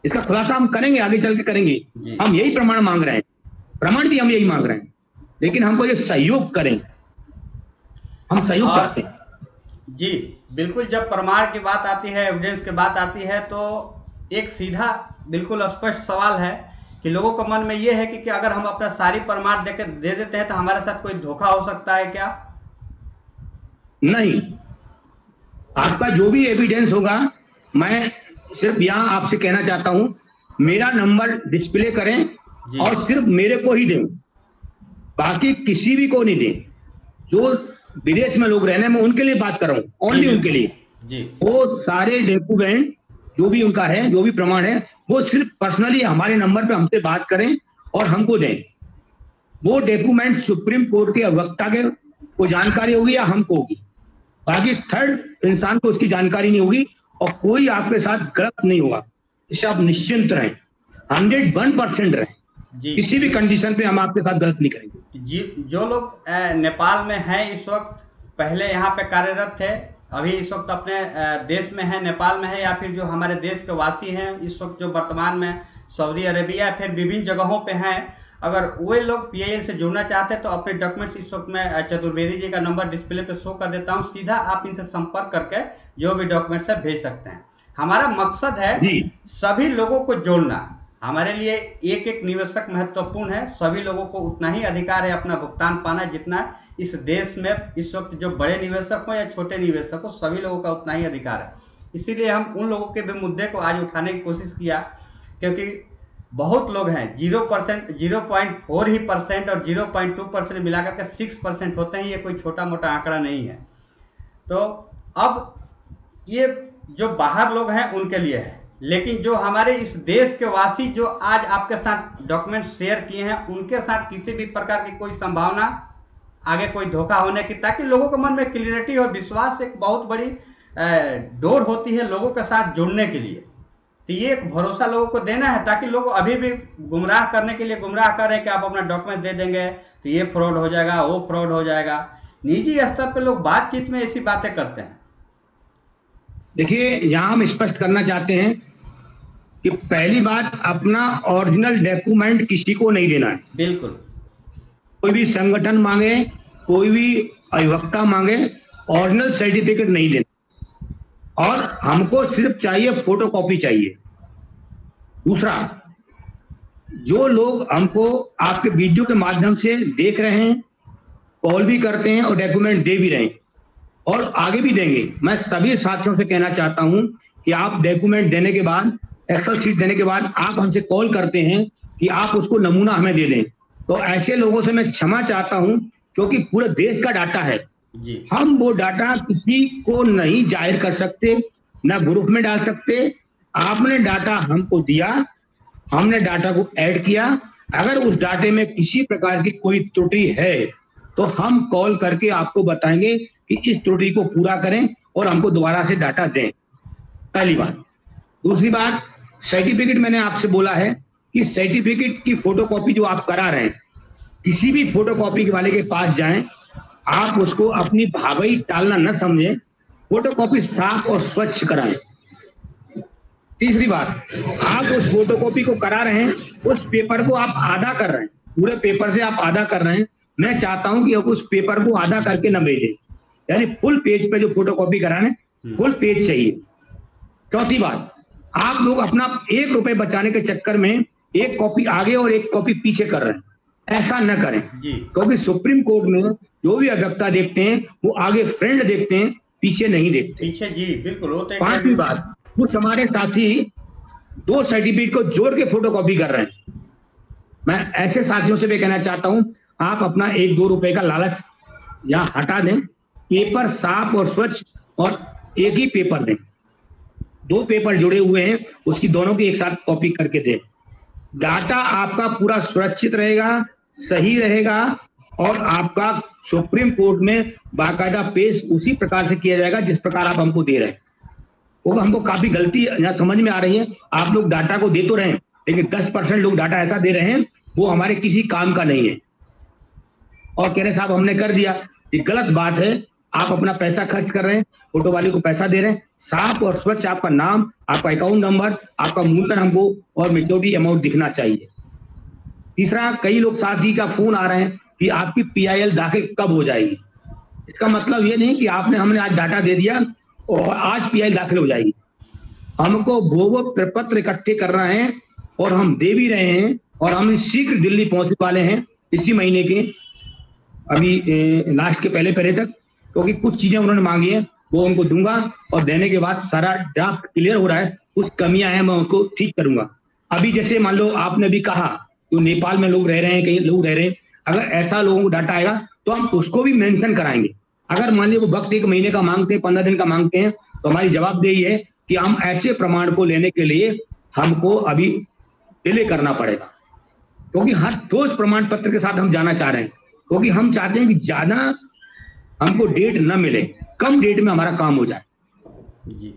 इसका खुलासा हम करेंगे, आगे चल के करेंगे। हम यही प्रमाण मांग रहे हैं, प्रमाण भी हम यही मांग रहे हैं, लेकिन हमको ये सहयोग करें, हम सहयोग चाहते हैं। जी बिल्कुल। जब प्रमाण की बात आती है, एविडेंस की बात आती है, तो एक सीधा बिल्कुल स्पष्ट सवाल है कि लोगों के मन में ये है कि अगर हम अपना सारी प्रमाण दे देते हैं तो हमारे साथ कोई धोखा हो सकता है क्या? नहीं, आपका जो भी एविडेंस होगा, मैं सिर्फ यहां आपसे कहना चाहता हूं, मेरा नंबर डिस्प्ले करें और सिर्फ मेरे को ही दें, बाकी किसी भी को नहीं दें। जो विदेश में लोग रहने में उनके लिए बात कर रहा हूं, ओनली उनके लिए जी। वो सारे डॉक्यूमेंट जो भी उनका है, जो भी प्रमाण है, वो सिर्फ पर्सनली हमारे नंबर पे हमसे बात करें और हमको दें। वो डॉक्यूमेंट सुप्रीम कोर्ट के वक्ता के को जानकारी होगी या हमको होगी, बाकी थर्ड इंसान को उसकी जानकारी नहीं होगी। और कोई आपके साथ गलत नहीं होगा, इससे आप निश्चिंत रहें, 101% रहें। किसी भी कंडीशन पे हम आपके साथ गलत नहीं करेंगे। जी, जो लोग नेपाल में हैं इस वक्त, पहले यहाँ पे कार्यरत थे, अभी इस वक्त अपने देश में है, नेपाल में है, या फिर जो हमारे देश के वासी हैं इस वक्त जो वर्तमान में सऊदी अरेबिया फिर विभिन्न जगहों पे हैं, अगर वे लोग PIL से जुड़ना चाहते हैं तो अपने डॉक्यूमेंट्स इस वक्त मैं चतुर्वेदी जी का नंबर डिस्प्ले पे शो कर देता हूं, सीधा आप इनसे संपर्क करके जो भी डॉक्यूमेंट्स है भेज सकते हैं। हमारा मकसद है सभी लोगों को जोड़ना, हमारे लिए एक एक निवेशक महत्वपूर्ण है, सभी लोगों को उतना ही अधिकार है अपना भुगतान पाना जितना इस देश में इस वक्त जो बड़े निवेशक हो या छोटे निवेशक हो, सभी लोगों का उतना ही अधिकार है। इसीलिए हम उन लोगों के भी मुद्दे को आज उठाने की कोशिश किया, क्योंकि बहुत लोग हैं 0%, 0.4% और 0.2% मिलाकर के 6% होते हैं, ये कोई छोटा मोटा आंकड़ा नहीं है। तो अब ये जो बाहर लोग हैं उनके लिए है, लेकिन जो हमारे इस देश के वासी जो आज आपके साथ डॉक्यूमेंट शेयर किए हैं, उनके साथ किसी भी प्रकार की कोई संभावना आगे कोई धोखा होने की, ताकि लोगों के मन में क्लियरिटी और विश्वास एक बहुत बड़ी डोर होती है लोगों के साथ जुड़ने के लिए। तो ये एक भरोसा लोगों को देना है, ताकि लोग अभी भी गुमराह करने के लिए गुमराह कर रहे हैं कि आप अपना डॉक्यूमेंट दे देंगे तो ये फ्रॉड हो जाएगा, वो फ्रॉड हो जाएगा। निजी स्तर पे लोग बातचीत में ऐसी बातें करते हैं। देखिए, यहाँ हम स्पष्ट करना चाहते हैं कि पहली बात, अपना ओरिजिनल डॉक्यूमेंट किसी को नहीं देना है। बिल्कुल। कोई भी संगठन मांगे, कोई भी अधिवक्ता मांगे, ओरिजिनल सर्टिफिकेट नहीं देना, और हमको सिर्फ चाहिए फोटोकॉपी चाहिए। दूसरा, जो लोग हमको आपके वीडियो के माध्यम से देख रहे हैं, कॉल भी करते हैं और डॉक्यूमेंट दे भी रहे हैं और आगे भी देंगे, मैं सभी साथियों से कहना चाहता हूं कि आप डॉक्यूमेंट देने के बाद, एक्सेल शीट देने के बाद आप हमसे कॉल करते हैं कि आप उसको नमूना हमें दे दें, तो ऐसे लोगों से मैं क्षमा चाहता हूं, क्योंकि पूरे देश का डाटा है जी। हम वो डाटा किसी को नहीं जाहिर कर सकते, ना ग्रुप में डाल सकते। आपने डाटा हमको दिया, हमने डाटा को ऐड किया, अगर उस डाटे में किसी प्रकार की कोई त्रुटि है तो हम कॉल करके आपको बताएंगे कि इस त्रुटि को पूरा करें और हमको दोबारा से डाटा दें, पहली बात। दूसरी बात, सर्टिफिकेट मैंने आपसे बोला है कि सर्टिफिकेट की फोटोकॉपी जो आप करा रहे हैं, किसी भी फोटोकॉपी वाले के पास जाएं, आप उसको अपनी भावई टालना न समझें, फोटोकॉपी साफ और स्वच्छ कराएं। तीसरी बात, आप उस फोटोकॉपी को करा रहे हैं, उस पेपर को आप आधा कर रहे हैं, पूरे पेपर से आप आधा कर रहे हैं, मैं चाहता हूं कि उस पेपर को आधा करके न भेजें, यानी फुल पेज पे जो फोटोकॉपी करा रहे हैं फुल पेज चाहिए। चौथी बात, आप लोग अपना 1 रुपए बचाने के चक्कर में एक कॉपी आगे और एक कॉपी पीछे कर रहे हैं, ऐसा न करें, क्योंकि सुप्रीम कोर्ट में जो भी अधिवक्ता देखते हैं वो आगे फ्रेंड देखते हैं, पीछे नहीं देखते। पीछे जी बिल्कुल। पांचवी बात, कुछ हमारे साथी 2 सर्टिफिकेट को जोड़ के फोटोकॉपी कर रहे हैं, मैं ऐसे साथियों से भी कहना चाहता हूं, आप अपना 1-2 रुपए का लालच यहाँ हटा दें, पेपर साफ और स्वच्छ और एक ही पेपर दें। 2 पेपर जुड़े हुए हैं, उसकी दोनों की एक साथ कॉपी करके दें, डाटा आपका पूरा सुरक्षित रहेगा, सही रहेगा और आपका सुप्रीम कोर्ट में बाकायदा पेश उसी प्रकार से किया जाएगा जिस प्रकार आप हमको दे रहे हैं। वो हमको काफी गलती यहाँ समझ में आ रही है, आप लोग डाटा को दे तो रहे हैं, लेकिन 10% लोग डाटा ऐसा दे रहे हैं वो हमारे किसी काम का नहीं है और कह रहे साहब हमने कर दिया, ये गलत बात है। आप अपना पैसा खर्च कर रहे हैं, फोटो वाले को पैसा दे रहे हैं, साफ और स्वच्छ आपका नाम, आपका अकाउंट नंबर, आपका मूलधन हमको और मेच्योरिटी अमाउंट दिखना चाहिए। तीसरा, कई लोग साथी का फोन आ रहे हैं कि आपकी PIL दाखिल कब हो जाएगी। इसका मतलब ये नहीं कि हमने आज डाटा दे दिया और आज PIL दाखिल हो जाएगी। हमको वो प्रपत्र इकट्ठे कर रहे हैं और हम दे भी रहे हैं और हम शीघ्र दिल्ली पहुंचने वाले हैं इसी महीने के अभी लास्ट के पहले तक, क्योंकि कुछ चीजें उन्होंने मांगी है वो उनको दूंगा और देने के बाद सारा ड्राफ्ट क्लियर हो रहा है, कुछ कमियां हैं मैं उसको ठीक करूंगा। अभी जैसे मान लो आपने भी कहा तो नेपाल में लोग रह रहे हैं, कई लोग रह रहे हैं, अगर ऐसा लोगों को डाटा आएगा तो हम उसको भी मेंशन कराएंगे। अगर मान लीजिए वो वक्त 1 महीने का मांगते हैं, 15 दिन का मांगते हैं, तो हमारी जवाबदेही है कि हम ऐसे प्रमाण को लेने के लिए हमको अभी डिले करना पड़ेगा, क्योंकि हर ठोस प्रमाण पत्र के साथ हम जाना चाह रहे हैं, क्योंकि हम चाहते हैं कि ज्यादा हमको डेट न मिले, कम डेट में हमारा काम हो जाए। जी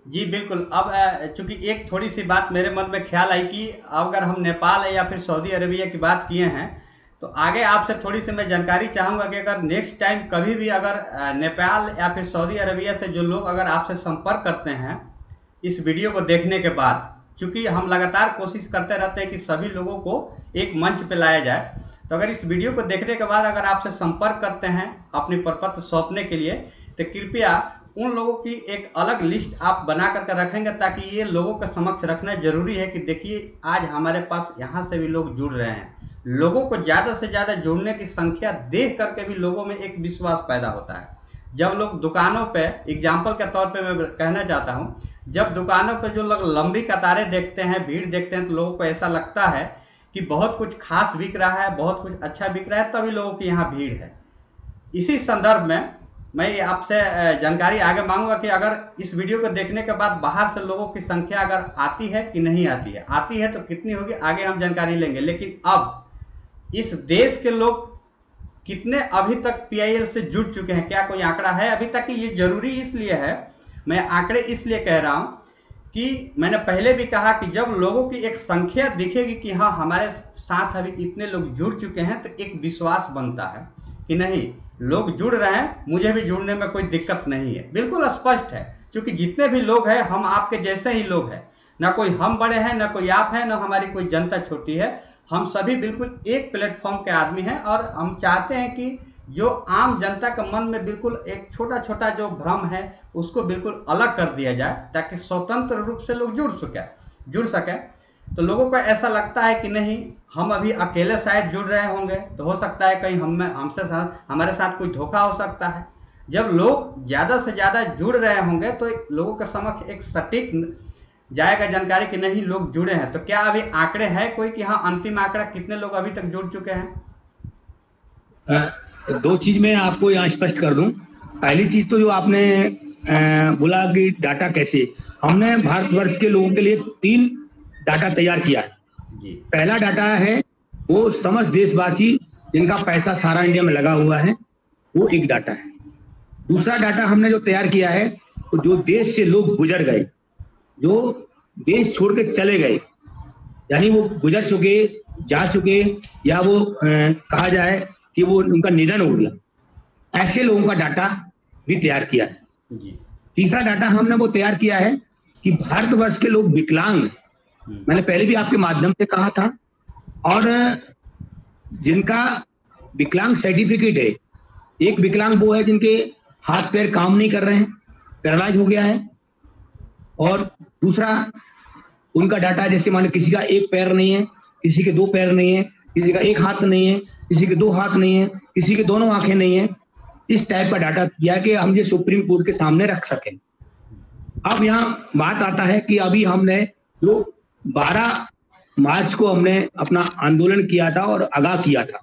जी बिल्कुल। अब चूंकि एक थोड़ी सी बात मेरे मन में ख्याल आई कि अगर हम नेपाल या फिर सऊदी अरेबिया की बात किए हैं, तो आगे आपसे थोड़ी सी मैं जानकारी चाहूँगा कि अगर नेक्स्ट टाइम कभी भी अगर नेपाल या फिर सऊदी अरेबिया से जो लोग अगर आपसे संपर्क करते हैं इस वीडियो को देखने के बाद, चूंकि हम लगातार कोशिश करते रहते हैं कि सभी लोगों को एक मंच पे लाया जाए, तो अगर इस वीडियो को देखने के बाद अगर आपसे संपर्क करते हैं अपनी प्रपत्र सौंपने के लिए, तो कृपया उन लोगों की एक अलग लिस्ट आप बना करके रखेंगे, ताकि ये लोगों के समक्ष रखना जरूरी है कि देखिए आज हमारे पास यहाँ से भी लोग जुड़ रहे हैं। लोगों को ज़्यादा से ज़्यादा जुड़ने की संख्या देख करके भी लोगों में एक विश्वास पैदा होता है। जब लोग दुकानों पे, एग्जाम्पल के तौर पे मैं कहना चाहता हूँ, जब दुकानों पे जो लोग लंबी कतारें देखते हैं, भीड़ देखते हैं, तो लोगों को ऐसा लगता है कि बहुत कुछ खास बिक रहा है, बहुत कुछ अच्छा बिक रहा है, तभी लोगों की यहाँ भीड़ है। इसी संदर्भ में मैं आपसे जानकारी आगे मांगूंगा कि अगर इस वीडियो को देखने के बाद बाहर से लोगों की संख्या अगर आती है कि नहीं आती है तो कितनी होगी, आगे हम जानकारी लेंगे। लेकिन अब इस देश के लोग कितने अभी तक PIL से जुड़ चुके हैं, क्या कोई आंकड़ा है अभी तक? ये जरूरी इसलिए है, मैं आंकड़े इसलिए कह रहा हूं कि मैंने पहले भी कहा कि जब लोगों की एक संख्या दिखेगी कि हाँ हमारे साथ अभी इतने लोग जुड़ चुके हैं, तो एक विश्वास बनता है कि नहीं लोग जुड़ रहे हैं, मुझे भी जुड़ने में कोई दिक्कत नहीं है। बिल्कुल स्पष्ट है, क्योंकि जितने भी लोग हैं हम आपके जैसे ही लोग हैं, ना कोई हम बड़े हैं, ना कोई आप हैं, ना हमारी कोई जनता छोटी है। हम सभी बिल्कुल एक प्लेटफॉर्म के आदमी हैं और हम चाहते हैं कि जो आम जनता के मन में बिल्कुल एक छोटा छोटा जो भ्रम है उसको बिल्कुल अलग कर दिया जाए, ताकि स्वतंत्र रूप से लोग जुड़ सके। तो लोगों को ऐसा लगता है कि नहीं हम अभी अकेले शायद जुड़ रहे होंगे, तो हो सकता है कहीं हमारे साथ कोई धोखा हो सकता है। जब लोग ज़्यादा से ज़्यादा जुड़ रहे होंगे तो लोगों के समक्ष एक सटीक जाएगा जानकारी कि नहीं लोग जुड़े हैं। तो क्या अभी आंकड़े हैं कोई कि हाँ अंतिम आंकड़ा कितने लोग अभी तक जुड़ चुके हैं? दो चीज मैं आपको यहाँ स्पष्ट कर दूं। पहली चीज तो जो आपने बोला कि डाटा कैसे, हमने भारतवर्ष के लोगों के लिए 3 डाटा तैयार किया है जी। पहला डाटा है वो समस्त देशवासी जिनका पैसा सारा इंडिया में लगा हुआ है, वो एक डाटा है। दूसरा डाटा हमने जो तैयार किया है तो जो देश से लोग गुजर गए, जो देश छोड़ के चले गए, यानी वो गुजर चुके, जा चुके, या वो कहा जाए कि वो उनका निधन हो गया, ऐसे लोगों का डाटा भी तैयार किया है जी। तीसरा डाटा हमने वो तैयार किया है कि भारतवर्ष के लोग विकलांग, मैंने पहले भी आपके माध्यम से कहा था, और जिनका विकलांग सर्टिफिकेट है, एक विकलांग वो है जिनके हाथ पैर काम नहीं कर रहे हैं, पैरालाइज हो गया है, और दूसरा उनका डाटा जैसे मान लो किसी का एक पैर नहीं है, किसी के 2 पैर नहीं है, किसी का एक हाथ नहीं है, किसी के 2 हाथ नहीं है, किसी के दोनों आंखें नहीं है। इस टाइप का डाटा किया कि हम ये सुप्रीम कोर्ट के सामने रख सकें। अब यहाँ बात आता है कि अभी हमने जो 12 मार्च को हमने अपना आंदोलन किया था और आगाह किया था,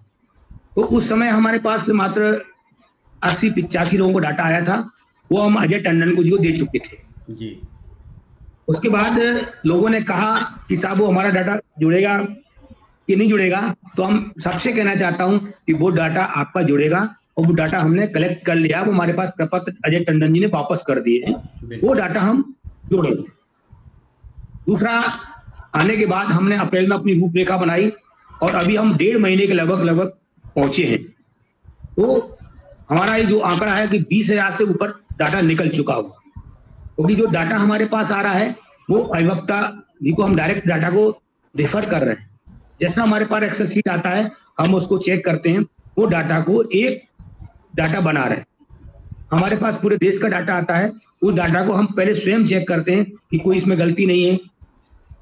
तो उस समय हमारे पास मात्र 80-85 लोगों को डाटा आया था, वो हम अजय टंडन को दे चुके थे जी। उसके बाद लोगों ने कहा कि साहब वो हमारा डाटा जुड़ेगा कि नहीं जुड़ेगा, तो हम सबसे कहना चाहता हूं कि वो डाटा आपका जुड़ेगा, और वो डाटा हमने कलेक्ट कर लिया, वो हमारे पास प्रपत्र अजय टंडन जी ने वापस कर दिए हैं, वो डाटा हम जोड़ेंगे। दूसरा, आने के बाद हमने अप्रैल में अपनी रूपरेखा बनाई और अभी हम 1.5 महीने के लगभग पहुंचे हैं, तो हमारा ये जो आंकड़ा है कि 20,000 से ऊपर डाटा निकल चुका हुआ, क्योंकि जो डाटा हमारे पास आ रहा है वो अधिवक्ता जी को हम डायरेक्ट डाटा को रेफर कर रहे हैं। जैसा हमारे पास एक्सेल शीट आता है हम उसको चेक करते हैं, वो डाटा को एक डाटा बना रहे हैं। हमारे पास पूरे देश का डाटा आता है, उस डाटा को हम पहले स्वयं चेक करते हैं कि कोई इसमें गलती नहीं है,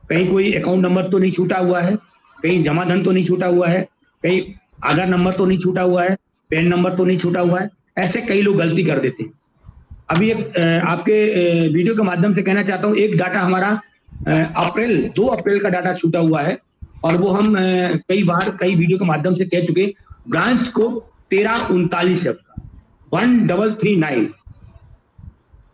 कहीं कोई अकाउंट नंबर तो नहीं छूटा हुआ है, कहीं जमा धन तो नहीं छूटा हुआ है, कहीं आधार नंबर तो नहीं छूटा हुआ है, पैन नंबर तो नहीं छूटा हुआ है। ऐसे कई लोग गलती कर देते हैं। अभी एक आपके वीडियो के माध्यम से कहना चाहता हूँ, एक डाटा हमारा 2 अप्रैल का डाटा छूटा हुआ है, और वो हम कई बार कई वीडियो के माध्यम से कह चुके। ब्रांच को 1339 है, 1339,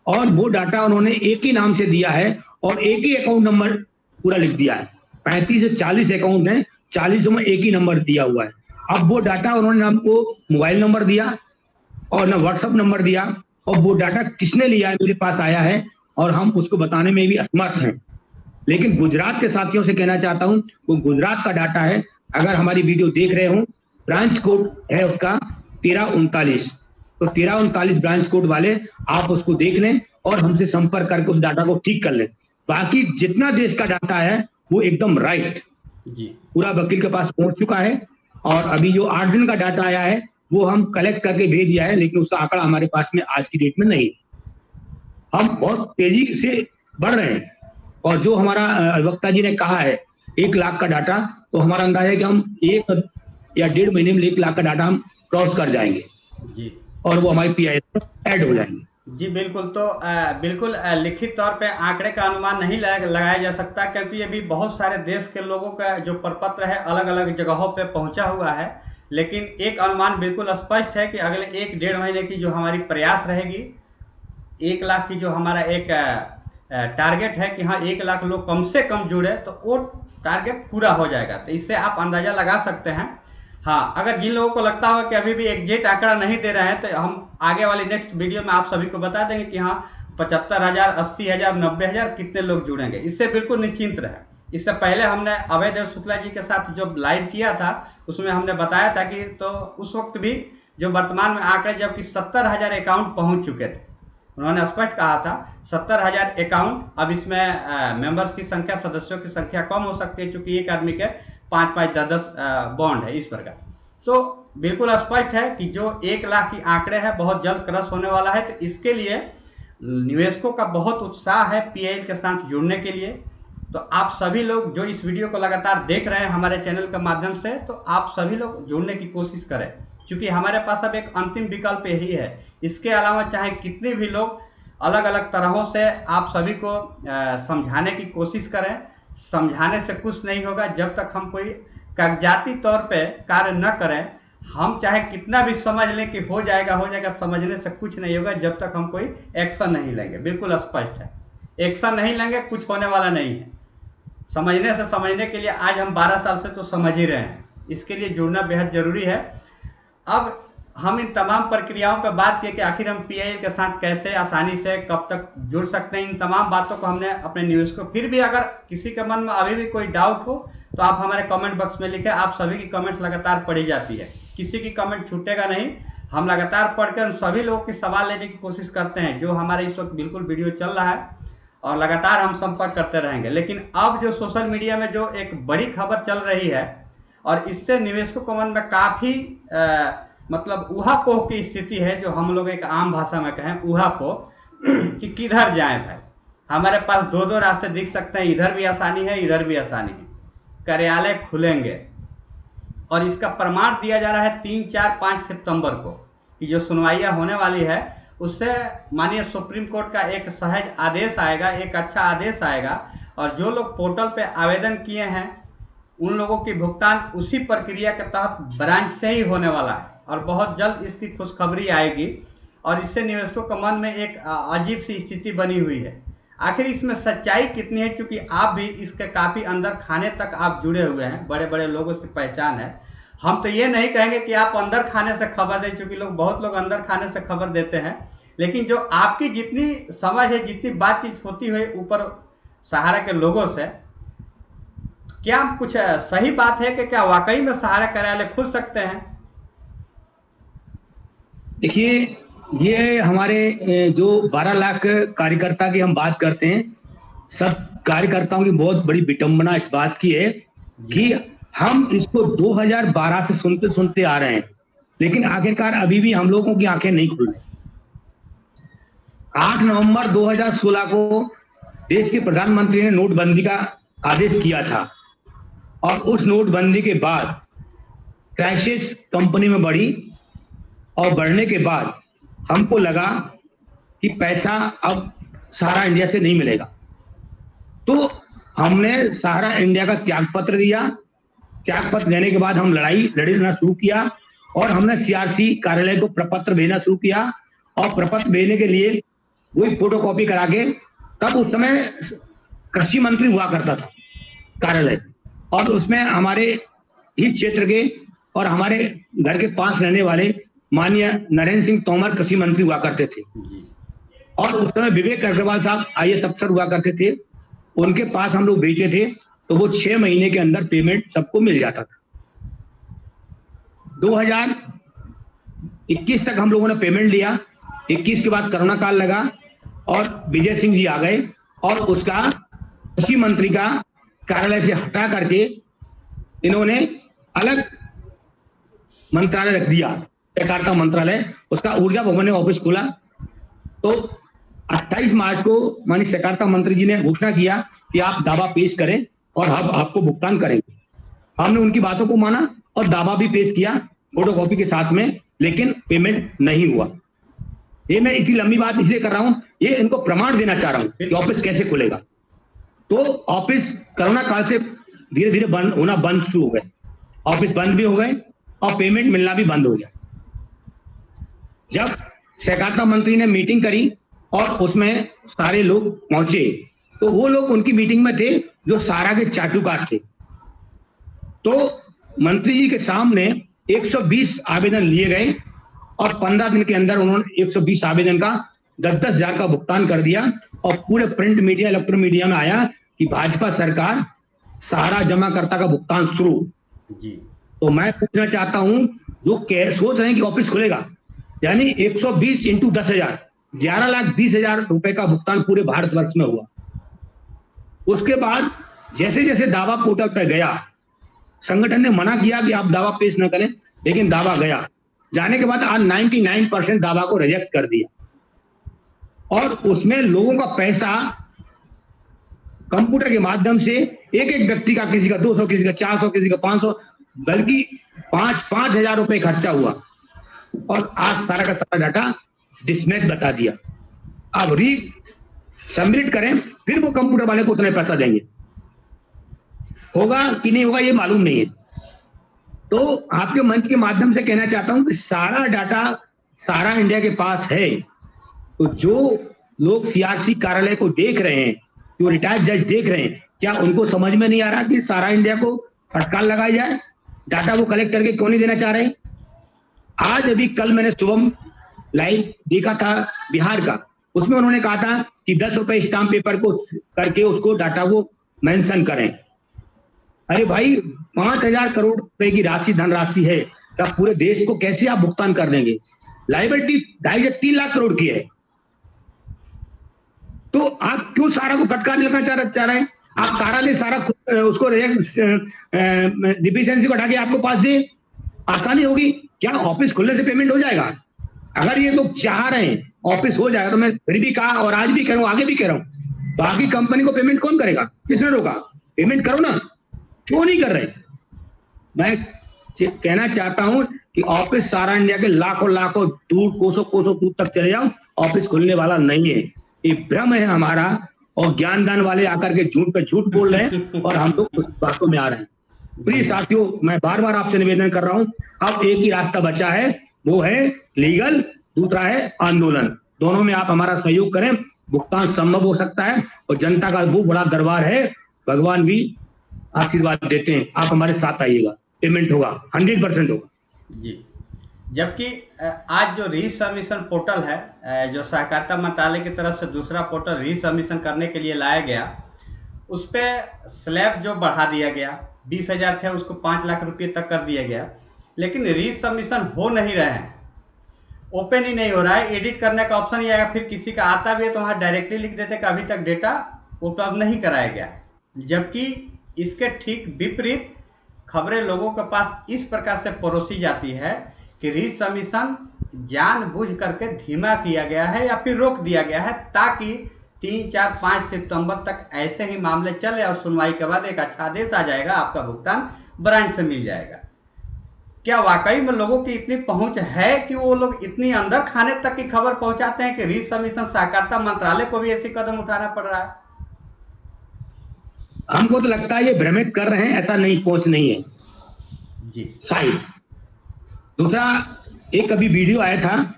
और वो डाटा उन्होंने एक ही नाम से दिया है और एक ही अकाउंट नंबर पूरा लिख दिया है। 35 से 40 अकाउंट है, 40 में एक ही नंबर दिया हुआ है। अब वो डाटा उन्होंने हमको मोबाइल नंबर दिया और ना व्हाट्सएप नंबर दिया, और वो डाटा किसने लिया है मेरे पास आया है, और हम उसको बताने में भी असमर्थ हैं। लेकिन गुजरात के साथियों से कहना चाहता हूं, वो गुजरात का डाटा है, अगर हमारी वीडियो देख रहे हो, ब्रांच कोड है उसका 1339, तो 1339 ब्रांच कोड वाले आप उसको देख लें और हमसे संपर्क करके उस डाटा को ठीक कर लें। बाकी जितना देश का डाटा है वो एकदम राइट जी, पूरा वकील के पास पहुंच चुका है, और अभी जो 8 दिन का डाटा आया है वो हम कलेक्ट करके भेज दिया है, लेकिन उसका आंकड़ा हमारे पास में आज की डेट में नहीं। हम बहुत तेजी से बढ़ रहे हैं, और जो हमारा अधिवक्ता जी ने कहा है 1 लाख का डाटा, तो हमारा अंदाजा है कि हम 1 या 1.5 महीने में 1 लाख का डाटा हम क्रॉस कर जाएंगे जी, और वो हमारी PIS में ऐड हो जाएंगे। जी बिल्कुल। तो बिल्कुल लिखित तौर पे आंकड़े का अनुमान नहीं लगाया जा सकता, क्योंकि अभी बहुत सारे देश के लोगों का जो प्रपत्र है अलग अलग जगहों पे पहुंचा हुआ है। लेकिन एक अनुमान बिल्कुल स्पष्ट है कि अगले 1-1.5 महीने की जो हमारी प्रयास रहेगी, 1 लाख की जो हमारा एक टारगेट है कि हाँ 1 लाख लोग कम से कम जुड़े, तो वो टारगेट पूरा हो जाएगा। तो इससे आप अंदाजा लगा सकते हैं। हाँ, अगर जिन लोगों को लगता हो कि अभी भी एग्जैक्ट आंकड़ा नहीं दे रहे हैं, तो हम आगे वाली नेक्स्ट वीडियो में आप सभी को बता देंगे कि हाँ 75,000, 80,000, 90,000 कितने लोग जुड़ेंगे। इससे बिल्कुल निश्चिंत रहे। इससे पहले हमने अभय देव शुक्ला जी के साथ जो लाइव किया था उसमें हमने बताया था कि तो उस वक्त भी जो वर्तमान में आंकड़े जबकि 70,000 अकाउंट पहुंच चुके थे, उन्होंने स्पष्ट कहा था 70,000 अकाउंट। अब इसमें मेंबर्स की संख्या, सदस्यों की संख्या कम हो सकती है, क्योंकि एक आदमी के 5-5, 10-10 बॉन्ड है, इस प्रकार। तो बिल्कुल स्पष्ट है कि जो 1 लाख की आंकड़े हैं बहुत जल्द क्रॉस होने वाला है। तो इसके लिए निवेशकों का बहुत उत्साह है PIL के साथ जुड़ने के लिए। तो आप सभी लोग जो इस वीडियो को लगातार देख रहे हैं हमारे चैनल के माध्यम से, तो आप सभी लोग जुड़ने की कोशिश करें, क्योंकि हमारे पास अब एक अंतिम विकल्प यही है। इसके अलावा चाहे कितने भी लोग अलग अलग तरहों से आप सभी को समझाने की कोशिश करें, समझाने से कुछ नहीं होगा जब तक हम कोई कागजाती तौर पे कार्य न करें। हम चाहे कितना भी समझ लें कि हो जाएगा, समझने से कुछ नहीं होगा जब तक हम कोई एक्शन नहीं लेंगे। बिल्कुल स्पष्ट है, एक्शन नहीं लेंगे कुछ होने वाला नहीं है। समझने से समझने के लिए आज हम 12 साल से तो समझ ही रहे हैं, इसके लिए जुड़ना बेहद ज़रूरी है। अब हम इन तमाम प्रक्रियाओं पर बात किए कि आखिर हम PIL के साथ कैसे आसानी से कब तक जुड़ सकते हैं। इन तमाम बातों को हमने अपने न्यूज़ को, फिर भी अगर किसी के मन में अभी भी कोई डाउट हो तो आप हमारे कमेंट बॉक्स में लिखें। आप सभी की कमेंट्स लगातार पढ़ी जाती है, किसी की कमेंट छूटेगा नहीं। हम लगातार पढ़कर उन सभी लोगों के सवाल लेने की कोशिश करते हैं जो हमारे इस वक्त बिल्कुल वीडियो चल रहा है, और लगातार हम संपर्क करते रहेंगे। लेकिन अब जो सोशल मीडिया में जो एक बड़ी खबर चल रही है, और इससे निवेशकों के मन में काफ़ी मतलब ऊहापोह की स्थिति है, जो हम लोग एक आम भाषा में कहें ऊहापोह कि किधर जाएं भाई। हमारे पास 2-2 रास्ते दिख सकते हैं, इधर भी आसानी है, इधर भी आसानी है। कार्यालय खुलेंगे, और इसका प्रमाण दिया जा रहा है 3, 4, 5 सितंबर को कि जो सुनवाइयाँ होने वाली है उससे माननीय सुप्रीम कोर्ट का एक सहज आदेश आएगा, एक अच्छा आदेश आएगा। और जो लोग पोर्टल पे आवेदन किए हैं उन लोगों की भुगतान उसी प्रक्रिया के तहत ब्रांच से ही होने वाला है, और बहुत जल्द इसकी खुशखबरी आएगी। और इससे निवेशकों के मन में एक अजीब सी स्थिति बनी हुई है। आखिर इसमें सच्चाई कितनी है, क्योंकि आप भी इसके काफ़ी अंदर खाने तक आप जुड़े हुए हैं, बड़े बड़े लोगों से पहचान है। हम तो ये नहीं कहेंगे कि आप अंदर खाने से खबर दें, क्योंकि बहुत लोग अंदर खाने से खबर देते हैं। लेकिन जो आपकी जितनी समझ है, जितनी बातचीत होती हुई ऊपर सहारा के लोगों से, तो क्या कुछ सही बात है कि क्या वाकई में सहारा कार्यालय खुल सकते हैं? देखिए, ये हमारे जो 12 लाख कार्यकर्ता की हम बात करते हैं, सब कार्यकर्ताओं की बहुत बड़ी विडंबना इस बात की है कि हम इसको 2012 से सुनते सुनते आ रहे हैं, लेकिन आखिरकार अभी भी हम लोगों की आंखें नहीं खुल रही। 8 नवंबर 2016 को देश के प्रधानमंत्री ने नोटबंदी का आदेश किया था, और उस नोटबंदी के बाद क्राइसिस कंपनी में बढ़ी, और बढ़ने के बाद हमको लगा कि पैसा अब सहारा इंडिया से नहीं मिलेगा, तो हमने सहारा इंडिया का त्याग पत्र दिया। त्याग पत्र देने के बाद हम लड़ना शुरू किया, और हमने CRC कार्यालय को प्रपत्र भेजना शुरू किया, और प्रपत्र भेजने के लिए वही फोटोकॉपी करा के, तब उस समय कृषि मंत्री हुआ करता था कार्यालय, और उसमें हमारे ही क्षेत्र के और हमारे घर के पास रहने वाले माननीय नरेंद्र सिंह तोमर कृषि मंत्री हुआ करते थे। और उस समय विवेक अग्रवाल साहब IAS अफसर हुआ करते थे, उनके पास हम लोग भेजते थे तो वो 6 महीने के अंदर पेमेंट सबको मिल जाता था। 2021 तक हम लोगों ने पेमेंट लिया। 21 के बाद कोरोना काल लगा और विजय सिंह जी आ गए और उसका कृषि मंत्री का कार्यालय से हटा करके इन्होंने अलग मंत्रालय रख दिया, सहकारिता मंत्रालय। उसका ऊर्जा भवन में ऑफिस खोला। तो 28 मार्च को माननीय सहकारिता मंत्री जी ने घोषणा किया कि आप दावा पेश करें और हम आपको भुगतान करेंगे। हमने उनकी बातों को माना और दावा भी पेश किया फोटोकॉपी के साथ में, लेकिन पेमेंट नहीं हुआ। ये मैं इतनी लंबी बात इसलिए कर रहा हूं, ये इनको प्रमाण देना चाह रहा हूं कि ऑफिस कैसे खुलेगा। तो ऑफिस कोरोना काल से धीरे धीरे बंद शुरू हो गए, ऑफिस बंद भी हो गए और पेमेंट मिलना भी बंद हो गया। जब सहकारिता मंत्री ने मीटिंग करी और उसमें सारे लोग पहुंचे, तो वो लोग उनकी मीटिंग में थे जो सारा के चाटुकार थे। तो मंत्री जी के सामने 120 आवेदन लिए गए और 15 दिन के अंदर उन्होंने 120 आवेदन का 10-10 हजार का भुगतान कर दिया और पूरे प्रिंट मीडिया, इलेक्ट्रॉनिक मीडिया में आया कि भाजपा सरकार सहारा जमाकर्ता का भुगतान शुरू जी। तो मैं पूछना चाहता हूं, जो सोच रहे हैं कि ऑफिस खुलेगा, यानी 120 इंटू 10,000, 11,20,000 रुपए का भुगतान पूरे भारतवर्ष में हुआ। उसके बाद जैसे जैसे दावा पोर्टल पर गया, संगठन ने मना किया कि आप दावा पेश न करें, लेकिन दावा गया। जाने के बाद आज 99% दावा को रिजेक्ट कर दिया और उसमें लोगों का पैसा कंप्यूटर के माध्यम से एक एक व्यक्ति का, किसी का 200, किसी का 400, किसी का 500, बल्कि 5-5 हजार रुपए खर्चा हुआ और आज सारा का सारा डाटा डिसमिस बता दिया। अब री सबमिट करें, फिर वो कंप्यूटर वाले को उतने पैसा देंगे। होगा कि नहीं होगा ये मालूम नहीं है। तो आपके मंच के माध्यम से कहना चाहता हूं कि सारा डाटा सारा इंडिया के पास है। तो जो लोग CRC कार्यालय को देख रहे हैं, जो रिटायर्ड जज देख रहे हैं, क्या उनको समझ में नहीं आ रहा कि सारा इंडिया को फटकार लगाई जाए? डाटा वो कलेक्ट करके क्यों नहीं देना चाह रहे? आज अभी कल मैंने सुबह लाइव देखा था बिहार का, उसमें उन्होंने कहा था कि 10 रुपए स्टाम्प पेपर को करके उसको डाटा को मेंशन करें। अरे भाई, 5,000 करोड़ रुपए की राशि, धनराशि है, तब पूरे देश को कैसे आप भुगतान कर देंगे? लाइबिलिटी 2.5 से 3 लाख करोड़ की है। तो आप क्यों सारा को फटकार लगाना चाह रहे हैं? आप कार्यालय सारा उसको डिफिशिएंसी को हटा के आपको पास दे, आसानी होगी। क्या ऑफिस खुलने से पेमेंट हो जाएगा? अगर ये लोग चाह रहे हैं ऑफिस हो जाएगा, तो मैं फिर भी कहा और आज भी कह रहा हूं, आगे भी कह रहा हूं, बाकी कंपनी को पेमेंट कौन करेगा? किसने रोका? पेमेंट करो ना, क्यों नहीं कर रहे? मैं कहना चाहता हूं कि ऑफिस सारा इंडिया के लाखों लाखों दूर, कोसों दूर तक चले जाओ, ऑफिस खुलने वाला नहीं है। ये भ्रम है हमारा और ज्ञानदान वाले आकर के झूठ पे झूठ बोल रहे हैं और हम लोग उस बातों में आ रहे हैं। प्रिय साथियों, मैं बार बार आपसे निवेदन कर रहा हूं, अब एक ही रास्ता बचा है, वो है लीगल, दूसरा है आंदोलन। दोनों में आप हमारा सहयोग करें, भुगतान संभव हो सकता है और जनता का वो बड़ा दरबार है, भगवान भी आशीर्वाद देते हैं। आप हमारे साथ आइएगा, पेमेंट होगा, 100% होगा जी। जबकि आज जो रीसबमिशन पोर्टल है, जो सहकारिता मंत्रालय की तरफ से दूसरा पोर्टल रीसबमिशन करने के लिए लाया गया, उस पर स्लैब जो बढ़ा दिया गया, 20,000 थे उसको 5 लाख रुपये तक कर दिया गया, लेकिन रीसबमिशन हो नहीं रहे हैं, ओपन ही नहीं हो रहा है। एडिट करने का ऑप्शन ही आएगा, फिर किसी का आता भी है तो वहाँ डायरेक्टली लिख देते कि अभी तक डेटा उपलब्ध नहीं कराया गया। जबकि इसके ठीक विपरीत खबरें लोगों के पास इस प्रकार से परोसी जाती है कि रीसबमिशन जानबूझ करके धीमा किया गया है या फिर रोक दिया गया है, ताकि 3, 4, 5 सितंबर तक ऐसे ही मामले चले और सुनवाई के बाद एक अच्छा आदेश आ जाएगा, आपका भुगतान ब्रांच से मिल जाएगा। क्या वाकई में लोगों की इतनी पहुंच है कि वो लोग इतनी अंदर खाने तक की खबर पहुंचाते हैं कि रीसबमिशन सहकारिता मंत्रालय को भी ऐसी कदम उठाना पड़ रहा है? हमको तो लगता है ये भ्रमित कर रहे हैं, ऐसा नहीं, पहुंच नहीं है जी। शायद। दूसरा, एक अभी वीडियो आया था,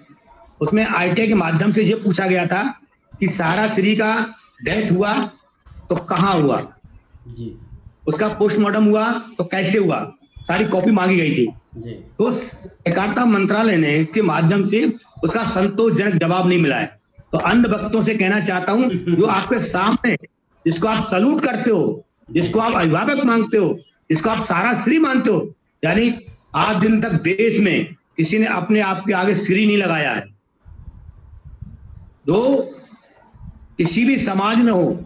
उसमें ITI के माध्यम से ये पूछा गया था कि सारा श्री का डेथ हुआ तो कहाँ हुआ जी, उसका पोस्टमार्टम हुआ तो कैसे हुआ, सारी कॉपी मांगी गई थी जी। तो सहकारिता मंत्रालय ने के माध्यम से उसका संतोषजनक जवाब नहीं मिला है। तो अंधभक्तों से कहना चाहता हूं, जो आपके सामने, जिसको आप सलूट करते हो, जिसको आप अभिभावक मांगते हो, जिसको आप सारा श्री मानते हो, यानी आज दिन तक देश में किसी ने अपने आप के आगे श्री नहीं लगाया है। जो किसी भी समाज में हो,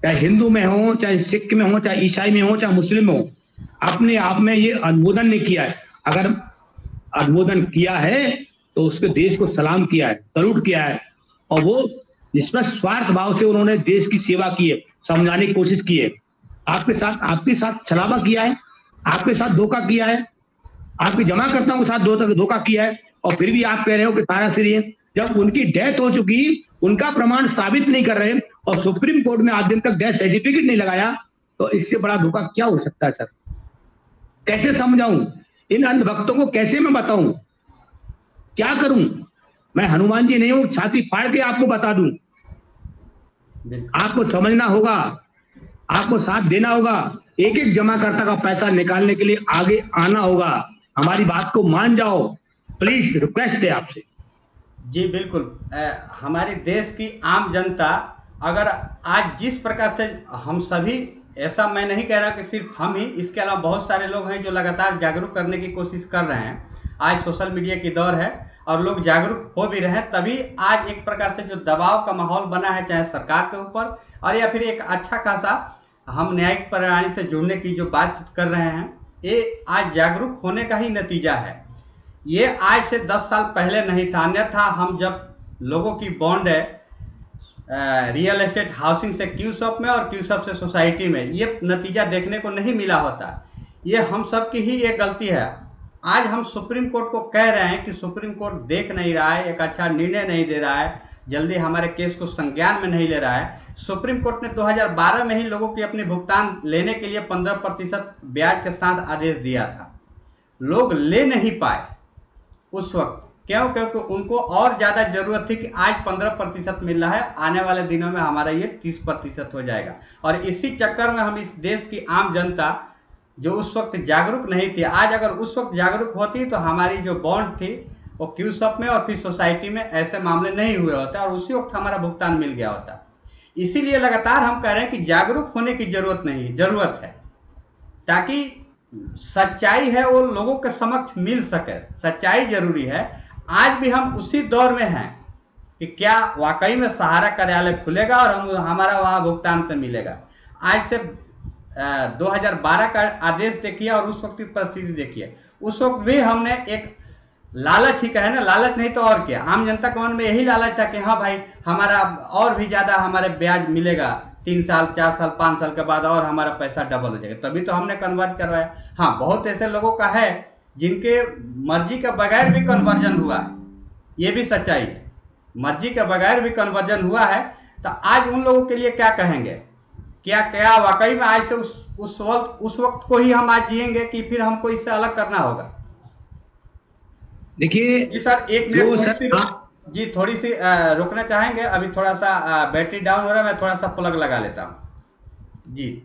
चाहे हिंदू में हो, चाहे सिख में हो, चाहे ईसाई में हो, चाहे मुस्लिम में हो, अपने आप में ये अनुमोदन नहीं किया है। अगर अनुमोदन किया है तो उसके देश को सलाम किया है, सलूट किया है, और वो निष्पक्ष स्वार्थ भाव से उन्होंने देश की सेवा की है, समझाने की कोशिश की है। आपके साथ छलावा किया है, आपके साथ धोखा किया है, आपके जमाकर्ताओं के साथ धोखा किया है, और फिर भी आप कह रहे हो कि सारा श्री है। जब उनकी डेथ हो चुकी, उनका प्रमाण साबित नहीं कर रहे, और सुप्रीम कोर्ट में आज दिन तक डेथ सर्टिफिकेट नहीं लगाया, तो इससे बड़ा धोखा क्या हो सकता है सर? कैसे समझाऊं इन अंधभक्तों को? कैसे मैं बताऊं? क्या करूं? मैं हनुमान जी नहीं हूं, छाती फाड़ के आपको बता दूं। आपको समझना होगा, आपको साथ देना होगा, एक एक जमाकर्ता का पैसा निकालने के लिए आगे आना होगा। हमारी बात को मान जाओ, प्लीज, रिक्वेस्ट है आपसे। जी बिल्कुल। हमारे देश की आम जनता अगर आज जिस प्रकार से हम सभी, ऐसा मैं नहीं कह रहा कि सिर्फ हम ही, इसके अलावा बहुत सारे लोग हैं जो लगातार जागरूक करने की कोशिश कर रहे हैं। आज सोशल मीडिया की दौर है और लोग जागरूक हो भी रहे हैं, तभी आज एक प्रकार से जो दबाव का माहौल बना है, चाहे सरकार के ऊपर और या फिर एक अच्छा खासा हम न्यायिक प्रणाली से जुड़ने की जो बातचीत कर रहे हैं, ये आज जागरूक होने का ही नतीजा है। ये आज से 10 साल पहले नहीं था, अन्यथा हम जब लोगों की बॉन्ड है रियल एस्टेट हाउसिंग से क्यूसॉप में और क्यूसॉप से सोसाइटी में, ये नतीजा देखने को नहीं मिला होता। ये हम सब की ही एक गलती है। आज हम सुप्रीम कोर्ट को कह रहे हैं कि सुप्रीम कोर्ट देख नहीं रहा है, एक अच्छा निर्णय नहीं दे रहा है, जल्दी हमारे केस को संज्ञान में नहीं ले रहा है। सुप्रीम कोर्ट ने 2012 में ही लोगों की अपने भुगतान लेने के लिए 15% ब्याज के साथ आदेश दिया था। लोग ले नहीं पाए उस वक्त, क्यों? क्योंकि उनको और ज़्यादा ज़रूरत थी कि आज 15% मिल रहा है, आने वाले दिनों में हमारा ये 30% हो जाएगा। और इसी चक्कर में हम इस देश की आम जनता जो उस वक्त जागरूक नहीं थी, आज अगर उस वक्त जागरूक होती तो हमारी जो बॉन्ड थी वो क्यूसॉप में और फिर सोसाइटी में ऐसे मामले नहीं हुए होते और उसी वक्त हमारा भुगतान मिल गया होता। इसीलिए लगातार हम कह रहे हैं कि जागरूक होने की जरूरत है, ताकि सच्चाई है वो लोगों के समक्ष मिल सके। सच्चाई जरूरी है। आज भी हम उसी दौर में हैं कि क्या वाकई में सहारा कार्यालय खुलेगा और हमारा वहाँ भुगतान से मिलेगा। आज से 2012 का आदेश देखिए और उस वक्त की परिस्थिति देखिए। उस वक्त भी हमने एक लालच ही कहे ना, लालच नहीं तो और क्या, आम जनता के मन में यही लालच था कि हाँ भाई हमारा और भी ज़्यादा हमारे ब्याज मिलेगा, 3 साल 4 साल 5 साल के बाद और हमारा पैसा डबल हो जाएगा, तभी तो हमने कन्वर्ट करवाया। हाँ, बहुत ऐसे लोगों का है जिनके मर्जी के बगैर भी कन्वर्जन हुआ है, ये भी सच्चाई है। मर्जी के बगैर भी कन्वर्जन हुआ है, तो आज उन लोगों के लिए क्या कहेंगे? क्या वाकई में आज से उस वक्त को ही हम आज जिएंगे कि फिर हमको इससे अलग करना होगा? देखिए जी सर, एक मिनट जी, थोड़ी सी रुकना चाहेंगे, अभी थोड़ा सा बैटरी डाउन हो रहा है, मैं थोड़ा सा प्लग लगा लेता हूँ जी।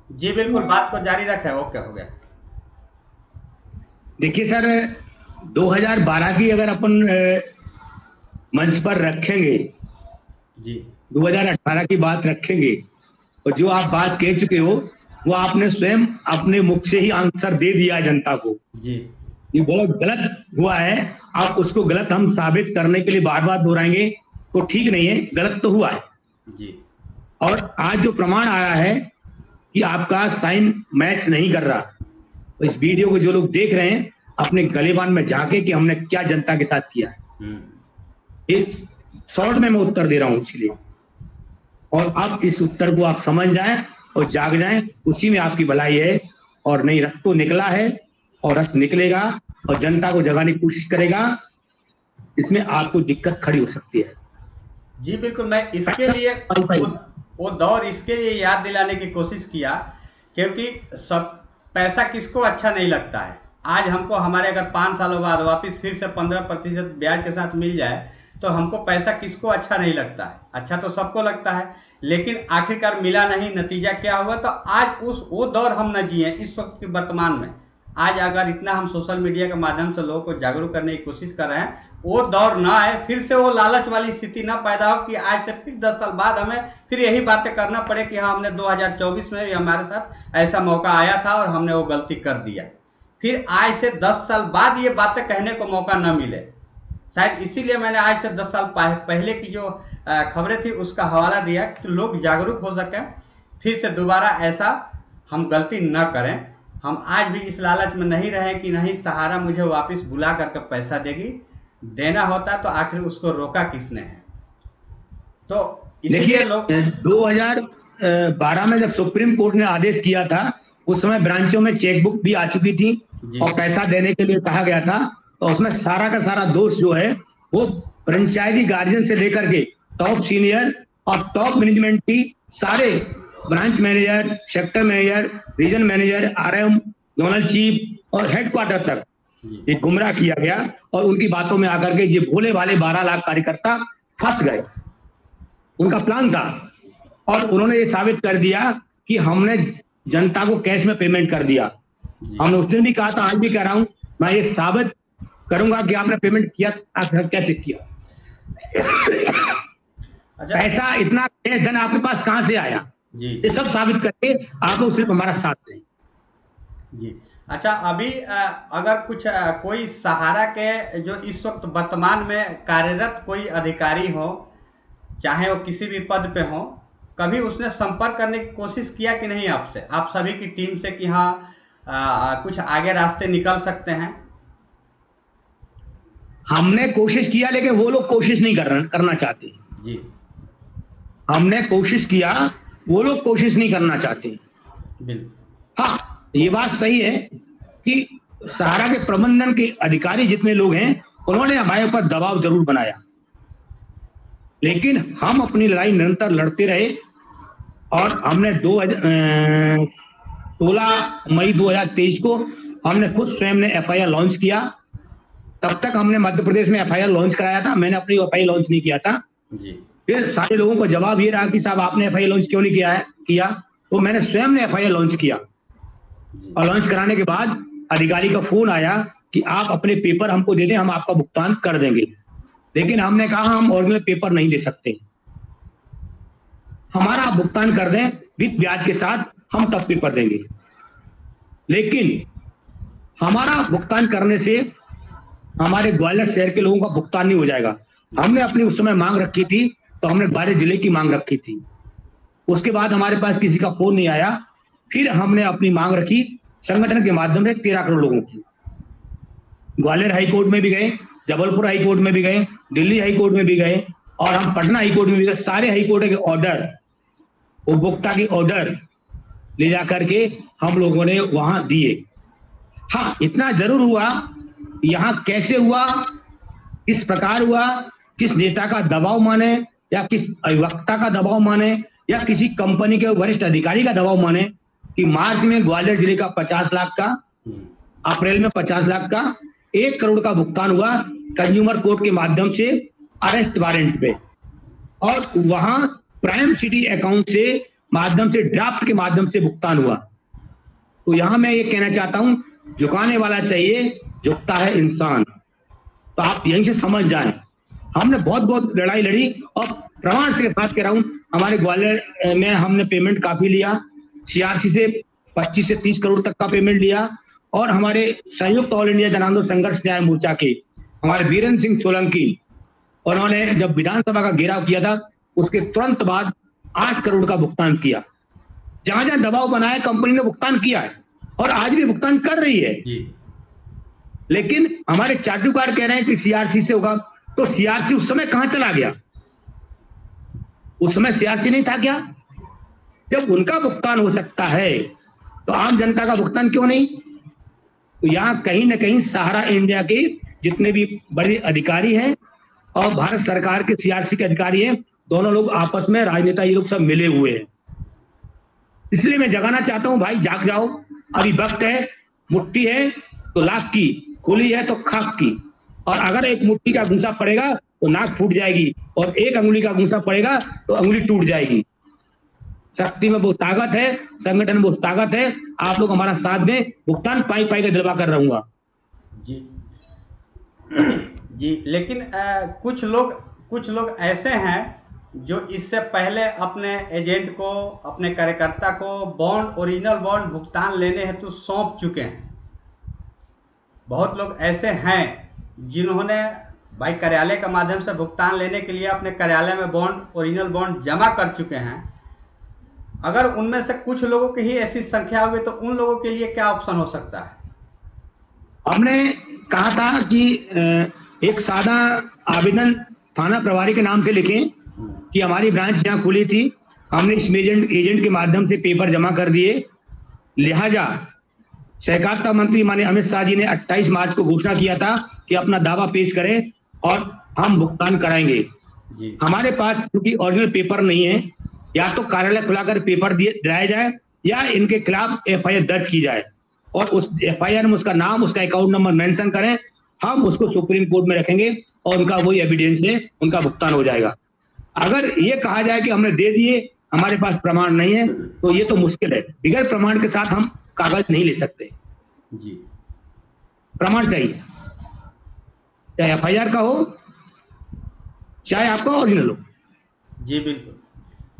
जी बिल्कुल, बात को जारी रखें। ओके, हो गया। देखिए सर, 2012 की अगर अपन मंच पर रखेंगे जी, 2018 की बात रखेंगे, और जो आप बात कह चुके हो वो आपने स्वयं अपने मुख से ही आंसर दे दिया जनता को जी। ये बहुत गलत हुआ है। आप उसको गलत हम साबित करने के लिए बार बार दोहराएंगे तो ठीक नहीं है, गलत तो हुआ है जी। और आज जो प्रमाण आया है कि आपका साइन मैच नहीं कर रहा, तो इस वीडियो को जो लोग देख रहे हैं अपने गलेबान में जाके कि हमने क्या जनता के साथ किया है, एक शॉर्ट में मैं उत्तर दे रहा हूं इसलिए, और अब इस उत्तर को आप समझ जाएं और जाग जाएं, उसी में आपकी भलाई है। और नहीं, रक्त तो निकला है और रक्त निकलेगा और जनता को जगाने की कोशिश करेगा, इसमें आपको दिक्कत खड़ी हो सकती है। जी बिल्कुल, मैं इसके लिए वो दौर इसके लिए याद दिलाने की कोशिश किया, क्योंकि सब पैसा किसको अच्छा नहीं लगता है। आज हमको हमारे अगर 5 सालों बाद वापस फिर से 15% ब्याज के साथ मिल जाए तो हमको पैसा किसको अच्छा नहीं लगता है। अच्छा तो सबको लगता है, लेकिन आखिरकार मिला नहीं, नतीजा क्या हुआ। तो आज वो दौर हम न जिए इस वक्त के वर्तमान में। आज अगर इतना हम सोशल मीडिया के माध्यम से लोगों को जागरूक करने की कोशिश कर रहे हैं, वो दौर ना आए, फिर से वो लालच वाली स्थिति ना पैदा हो कि आज से फिर 10 साल बाद हमें फिर यही बातें करना पड़े कि हाँ हमने 2024 में भी हमारे साथ ऐसा मौका आया था और हमने वो गलती कर दिया। फिर आज से 10 साल बाद ये बातें कहने को मौका न मिले। शायद इसीलिए मैंने आज से 10 साल पहले की जो खबरें थी उसका हवाला दिया कि तो लोग जागरूक हो सकें, फिर से दोबारा ऐसा हम गलती न करें। हम आज भी इस लालच में नहीं रहें कि नहीं सहारा मुझे वापस बुला करके पैसा देगी। देना होता तो आखिर उसको रोका किसने है। तो इसलिए लोग 2012 में जब सुप्रीम कोर्ट ने आदेश किया था, उस समय ब्रांचों में चेकबुक भी आ चुकी थी और पैसा देने के लिए कहा गया था। तो उसमें सारा का सारा दोष जो है वो फ्रेंचाइजी गार्जियन से लेकर के टॉप सीनियर और टॉप मैनेजमेंट की सारे branch manager, sector manager, region manager, RM, zonal chief और हेडक्वार्टर तक ये गुमराह किया गया। और उनकी बातों में आकर के ये भोले भाले 12 लाख कार्यकर्ता फंस गए। उनका प्लान था और उन्होंने ये साबित कर दिया कि हमने जनता को कैश में पेमेंट कर दिया। हमने उस दिन भी कहा था, आज भी कह रहा हूं, मैं ये साबित करूंगा कि आपने पेमेंट किया, कैसे किया। पैसा इतना कैश धन आपके पास कहां से आया, ये सब साबित करके आप लोग सिर्फ हमारा साथ दें। जी अच्छा, अभी अगर कुछ कोई सहारा के जो इस वक्त वर्तमान में कार्यरत कोई अधिकारी हो, चाहे वो किसी भी पद पे हो, कभी उसने संपर्क करने की कोशिश किया कि नहीं आपसे, आप सभी की टीम से, कि हाँ कुछ आगे रास्ते निकल सकते हैं? हमने कोशिश किया लेकिन वो लोग कोशिश नहीं करना चाहते जी। हमने कोशिश किया, वो लोग कोशिश नहीं करना चाहते। हाँ, ये बात सही है कि सहारा के प्रबंधन के अधिकारी जितने लोग हैं उन्होंने हमारे ऊपर दबाव जरूर बनाया, लेकिन हम अपनी लड़ाई निरंतर लड़ते रहे। और हमने 16 मई 2023 को हमने खुद स्वयं ने एफआईआर लॉन्च किया। तब तक हमने मध्य प्रदेश में एफआईआर लॉन्च कराया था, मैंने अपनी एफआईआर लॉन्च नहीं किया था जी। फिर सारे लोगों को जवाब ये रहा कि साहब आपने एफआईआर लॉन्च क्यों नहीं किया। तो मैंने स्वयं ने एफआईआर लॉन्च किया और लॉन्च कराने के बाद अधिकारी का फोन आया कि आप अपने पेपर हमको दे दें, हम आपका भुगतान कर देंगे। लेकिन हमने कहा हम ओरिजिनल पेपर नहीं दे सकते, हमारा आप भुगतान कर दें विद ब्याज के साथ, हम तब पेपर देंगे। लेकिन हमारा भुगतान करने से हमारे ग्वालियर शहर के लोगों का भुगतान नहीं हो जाएगा। हमने अपनी उस समय मांग रखी थी, तो हमने ग्वालियर जिले की मांग रखी थी। उसके बाद हमारे पास किसी का फोन नहीं आया। फिर हमने अपनी मांग रखी संगठन के माध्यम से 13 करोड़ लोगों की। ग्वालियर हाईकोर्ट में भी गए, जबलपुर हाईकोर्ट में भी गए, दिल्ली हाईकोर्ट में भी गए और हम पटना हाईकोर्ट में भी गए। सारे हाईकोर्ट के ऑर्डर, उपभोक्ता के ऑर्डर ले जा करके हम लोगों ने वहां दिए। हाँ, इतना जरूर हुआ, यहां कैसे हुआ, किस प्रकार हुआ, किस नेता का दबाव माने या किस अधिवक्ता का दबाव माने या किसी कंपनी के वरिष्ठ अधिकारी का दबाव माने कि मार्च में ग्वालियर जिले का 50 लाख का, अप्रैल में 50 लाख का, 1 करोड़ का भुगतान हुआ कंज्यूमर कोर्ट के माध्यम से अरेस्ट वारंट पे, और वहां प्राइम सिटी अकाउंट से माध्यम से ड्राफ्ट के माध्यम से भुगतान हुआ। तो यहां मैं ये कहना चाहता हूं, झुकाने वाला चाहिए, झुकता है इंसान। तो आप यहीं से समझ जाएं, हमने बहुत लड़ाई लड़ी और प्रमाण के साथ कह रहा हूं, हमारे ग्वालियर में हमने पेमेंट काफी लिया। सीआरसी से 25 से 30 करोड़ तक का पेमेंट लिया। और हमारे संयुक्त ऑल इंडिया जन आंदोलन संघर्ष न्याय मोर्चा के हमारे बीरेंद्र सिंह सोलंकी, उन्होंने जब विधानसभा का घेराव किया था उसके तुरंत बाद 8 करोड़ का भुगतान किया। जहां जहां दबाव बनाया कंपनी ने भुगतान किया है और आज भी भुगतान कर रही है। लेकिन हमारे चाटुकार कह रहे हैं कि सीआरसी से होगा, तो सीआरसी उस समय कहां चला गया? उस समय सीआरसी नहीं था क्या? जब उनका भुगतान हो सकता है तो आम जनता का भुगतान क्यों नहीं? तो यहां कहीं ना कहीं सहारा इंडिया के जितने भी बड़े अधिकारी हैं और भारत सरकार के सीआरसी के अधिकारी हैं, दोनों लोग आपस में, राजनेता ये लोग सब मिले हुए हैं। इसलिए मैं जगाना चाहता हूं, भाई जाग जाओ, अभी वक्त है। मुट्ठी है तो लाख की, खुली है तो खाक की। और अगर एक मुट्ठी का घूंसा पड़ेगा तो नाक फूट जाएगी, और एक अंगुली का घूंसा पड़ेगा तो अंगुली टूट जाएगी। शक्ति में वो ताकत है, संगठन में वो ताकत है। आप लोग हमारा साथ दें, भुगतान पाई पाई का दिलवा कर रहूंगा। जी जी, लेकिन कुछ लोग ऐसे हैं जो इससे पहले अपने एजेंट को, अपने कार्यकर्ता को बॉन्ड, ओरिजिनल बॉन्ड भुगतान लेने हेतु सौंप चुके हैं। बहुत लोग ऐसे हैं जिन्होंने भाई कार्यालय के माध्यम से भुगतान लेने के लिए अपने कार्यालय में बॉन्ड, ओरिजिनल बॉन्ड जमा कर चुके हैं। अगर उनमें से कुछ लोगों की ही ऐसी संख्या होगी तो उन लोगों के लिए क्या ऑप्शन हो सकता है? हमने कहा था कि एक सादा आवेदन थाना प्रभारी के नाम से लिखें कि हमारी ब्रांच यहाँ खुली थी, हमने इस एजेंट के माध्यम से पेपर जमा कर दिए, लिहाजा सहकारिता मंत्री माननीय अमित शाह जी ने 28 मार्च को घोषणा किया था कि अपना दावा पेश करें और हम भुगतान कराएंगे। हमारे पास क्योंकि ओरिजिनल पेपर नहीं है, या तो कार्यालय खुलाकर पेपर दिलाया जाए या इनके खिलाफ एफआईआर दर्ज की जाए, और उस एफआईआर में उसका नाम, उसका अकाउंट नंबर मेंशन करें, हम उसको सुप्रीम कोर्ट में रखेंगे और उनका वही एविडेंस है, उनका भुगतान हो जाएगा। अगर ये कहा जाए कि हमने दे दिए, हमारे पास प्रमाण नहीं है, तो ये तो मुश्किल है। बगैर प्रमाण के साथ हम कागज नहीं ले सकते जी। प्रमाण चाहिए, चाहे एफआईआर का हो, चाहे आपका ओरिजिनल हो। जी बिल्कुल।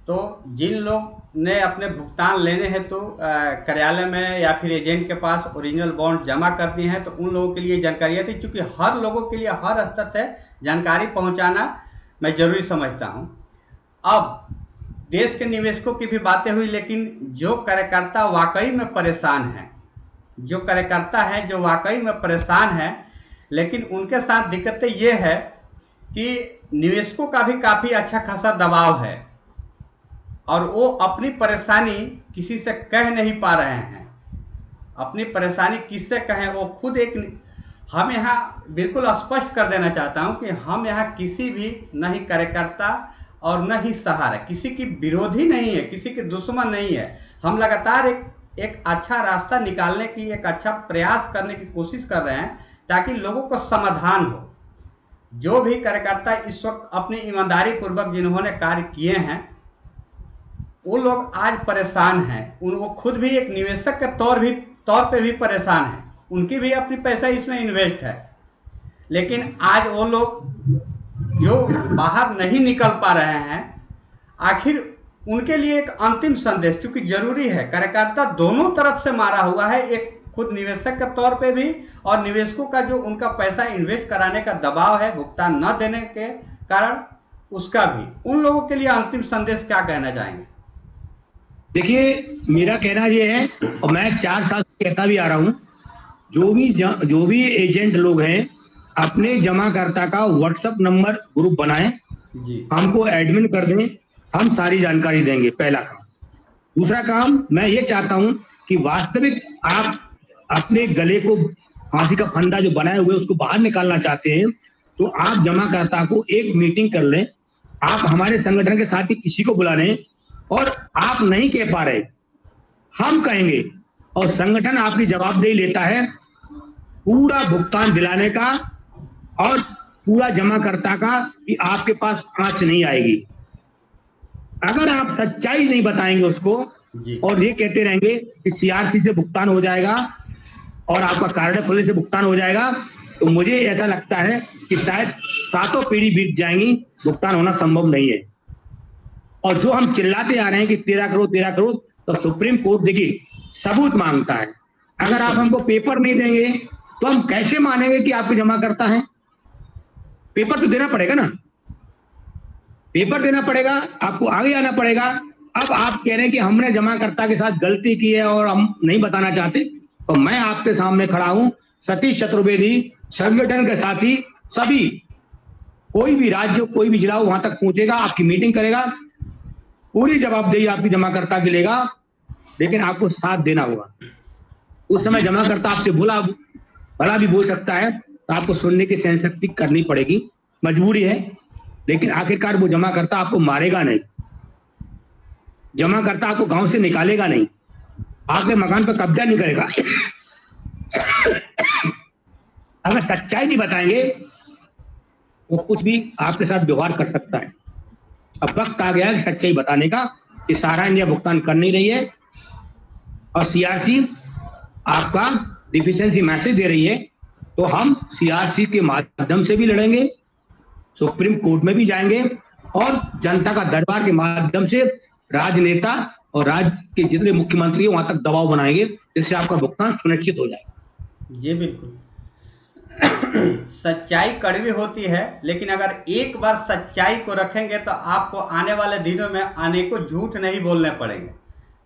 तो जिन लोग ने अपने भुगतान लेने हैं तो कार्यालय में या फिर एजेंट के पास ओरिजिनल बॉन्ड जमा कर दिए हैं, तो उन लोगों के लिए जानकारियाँ थी, क्योंकि हर लोगों के लिए हर स्तर से जानकारी पहुंचाना मैं जरूरी समझता हूं। अब देश के निवेशकों की भी बातें हुई, लेकिन जो कार्यकर्ता वाकई में परेशान हैं, जो कार्यकर्ता हैं जो वाकई में परेशान हैं, लेकिन उनके साथ दिक्कतें ये है कि निवेशकों का भी काफ़ी अच्छा खासा दबाव है और वो अपनी परेशानी किसी से कह नहीं पा रहे हैं। अपनी परेशानी किससे कहें, वो खुद हम यहाँ बिल्कुल स्पष्ट कर देना चाहता हूँ कि हम यहाँ किसी भी न ही कार्यकर्ता और न ही सहारा, किसी की विरोधी नहीं है, किसी के दुश्मन नहीं है। हम लगातार एक अच्छा रास्ता निकालने की, एक अच्छा प्रयास करने की कोशिश कर रहे हैं ताकि लोगों को समाधान हो। जो भी कार्यकर्ता इस वक्त अपनी ईमानदारी पूर्वक जिन्होंने कार्य किए हैं, वो लोग आज परेशान हैं। वो खुद भी एक निवेशक के तौर पे भी परेशान हैं, उनकी भी अपनी पैसा इसमें इन्वेस्ट है, लेकिन आज वो लोग जो बाहर नहीं निकल पा रहे हैं, आखिर उनके लिए एक अंतिम संदेश, क्योंकि जरूरी है, कार्यकर्ता दोनों तरफ से मारा हुआ है, एक खुद निवेशक के तौर पे भी और निवेशकों का जो उनका पैसा इन्वेस्ट कराने का दबाव है भुगतान न देने के कारण, उसका भी। उन लोगों के लिए अंतिम संदेश क्या कहना चाहेंगे? देखिए, मेरा कहना यह है, और मैं 4 साल से कहता भी आ रहा हूं, जो भी एजेंट लोग हैं, अपने जमाकर्ता का व्हाट्सएप नंबर ग्रुप बनाएं, हमको एडमिन कर दें, हम सारी जानकारी देंगे। पहला काम। दूसरा काम, मैं ये चाहता हूं कि वास्तविक आप अपने गले को फांसी का फंदा जो बनाए हुए उसको बाहर निकालना चाहते हैं, तो आप जमाकर्ता को एक मीटिंग कर लें, आप हमारे संगठन के साथ ही किसी को बुला लें, और आप नहीं कह पा रहे, हम कहेंगे, और संगठन आपकी जवाबदेही लेता है पूरा भुगतान दिलाने का और पूरा जमाकर्ता का, कि आपके पास आंच नहीं आएगी। अगर आप सच्चाई नहीं बताएंगे उसको और ये कहते रहेंगे कि सीआरसी से भुगतान हो जाएगा और आपका कार्यालय खुलने से भुगतान हो जाएगा, तो मुझे ऐसा लगता है कि शायद 7 पीढ़ी बीत जाएंगी, भुगतान होना संभव नहीं है। और जो हम चिल्लाते आ रहे हैं कि 13 करोड़, तो सुप्रीम कोर्ट देखिए सबूत मांगता है। अगर आप हमको पेपर नहीं देंगे तो हम कैसे मानेंगे कि आपके जमाकर्ता हैं? पेपर तो देना पड़ेगा ना, पेपर देना पड़ेगा, आपको आगे आना पड़ेगा। अब आप कह रहे हैं कि हमने जमाकर्ता के साथ गलती की है और हम नहीं बताना चाहते, तो मैं आपके सामने खड़ा हूं, सतीश चतुर्वेदी, संगठन के साथी सभी, कोई भी राज्य, कोई भी जिला वहां तक पहुंचेगा, आपकी मीटिंग करेगा, पूरी जवाबदेही आपकी जमाकर्ता की लेगा, लेकिन आपको साथ देना होगा। उस समय जमाकर्ता आपसे भला भी बोल सकता है, तो आपको सुनने की सहनशक्ति करनी पड़ेगी, मजबूरी है, लेकिन आखिरकार वो जमाकर्ता आपको मारेगा नहीं, जमाकर्ता आपको गांव से निकालेगा नहीं, आपके मकान पर कब्जा नहीं करेगा। अगर सच्चाई नहीं बताएंगे वो कुछ भी आपके साथ व्यवहार कर सकता है। अब वक्त आ गया है सच्चाई बताने का कि सारा इंडिया भुगतान कर नहीं रही है और सीआरसी आपका डिफिशिएंसी मैसेज दे रही है, तो हम सीआरसी के माध्यम से भी लड़ेंगे, सुप्रीम कोर्ट में भी जाएंगे और जनता का दरबार के माध्यम से राजनेता और राज्य के जितने मुख्यमंत्री वहां तक दबाव बनाएंगे जिससे आपका भुगतान सुनिश्चित हो जाए। जी बिल्कुल। सच्चाई कड़वी होती है, लेकिन अगर एक बार सच्चाई को रखेंगे तो आपको आने वाले दिनों में अनेकों झूठ नहीं बोलने पड़ेंगे।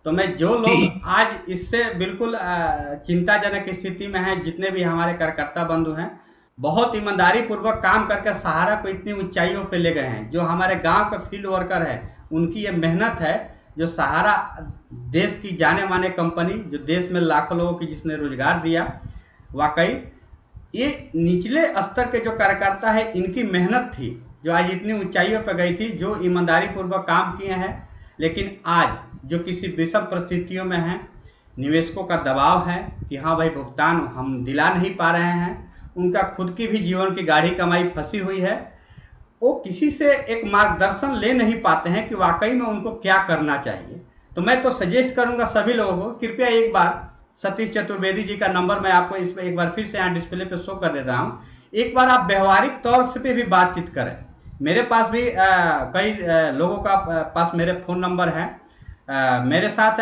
तो मैं जो लोग आज इससे बिल्कुल चिंताजनक स्थिति में हैं, जितने भी हमारे कार्यकर्ता बंधु हैं, बहुत ईमानदारी पूर्वक काम करके सहारा को इतनी ऊंचाइयों पे ले गए हैं। जो हमारे गांव के फील्ड वर्कर है, उनकी ये मेहनत है जो सहारा देश की जाने माने कंपनी, जो देश में लाखों लोगों की जिसने रोजगार दिया, वाकई ये निचले स्तर के जो कार्यकर्ता है इनकी मेहनत थी जो आज इतनी ऊंचाइयों पर गई थी, जो ईमानदारी पूर्वक काम किए हैं। लेकिन आज जो किसी विषम परिस्थितियों में हैं, निवेशकों का दबाव है कि हाँ भाई भुगतान हम दिला नहीं पा रहे हैं, उनका खुद की भी जीवन की गाढ़ी कमाई फंसी हुई है, वो किसी से एक मार्गदर्शन ले नहीं पाते हैं कि वाकई में उनको क्या करना चाहिए। तो मैं तो सजेस्ट करूंगा सभी लोगों को, कृपया एक बार सतीश चतुर्वेदी जी का नंबर मैं आपको इस पर एक बार फिर से यहाँ डिस्प्ले पे शो कर दे रहा हूँ, एक बार आप व्यवहारिक तौर से भी बातचीत करें। मेरे पास भी कई लोगों का पास मेरे फ़ोन नंबर है। मेरे साथ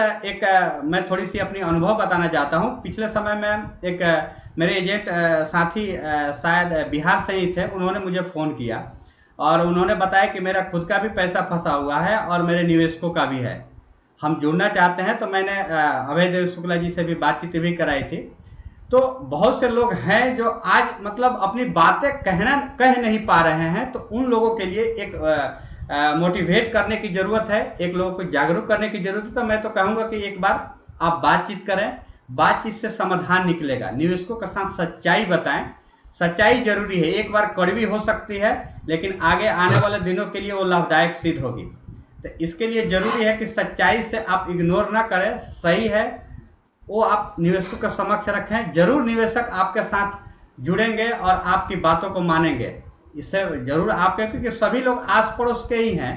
मैं थोड़ी सी अपनी अनुभव बताना चाहता हूँ। पिछले समय में एक मेरे एजेंट साथी शायद बिहार से ही थे, उन्होंने मुझे फ़ोन किया और उन्होंने बताया कि मेरा खुद का भी पैसा फंसा हुआ है और मेरे निवेशकों का भी है, हम जुड़ना चाहते हैं। तो मैंने अभय देव शुक्ला जी से भी बातचीत भी कराई थी। तो बहुत से लोग हैं जो आज मतलब अपनी बातें कह नहीं पा रहे हैं, तो उन लोगों के लिए एक मोटिवेट करने की ज़रूरत है, एक लोगों को जागरूक करने की ज़रूरत है। तो मैं तो कहूँगा कि एक बार आप बातचीत करें, बातचीत से समाधान निकलेगा। निवेशकों के साथ सच्चाई बताएं, सच्चाई जरूरी है, एक बार कड़वी हो सकती है लेकिन आगे आने वाले दिनों के लिए वो लाभदायक सिद्ध होगी। तो इसके लिए जरूरी है कि सच्चाई से आप इग्नोर ना करें, सही है वो आप निवेशकों के समक्ष रखें। जरूर निवेशक आपके साथ जुड़ेंगे और आपकी बातों को मानेंगे, इससे जरूर आपके, क्योंकि सभी लोग आस पड़ोस के ही हैं।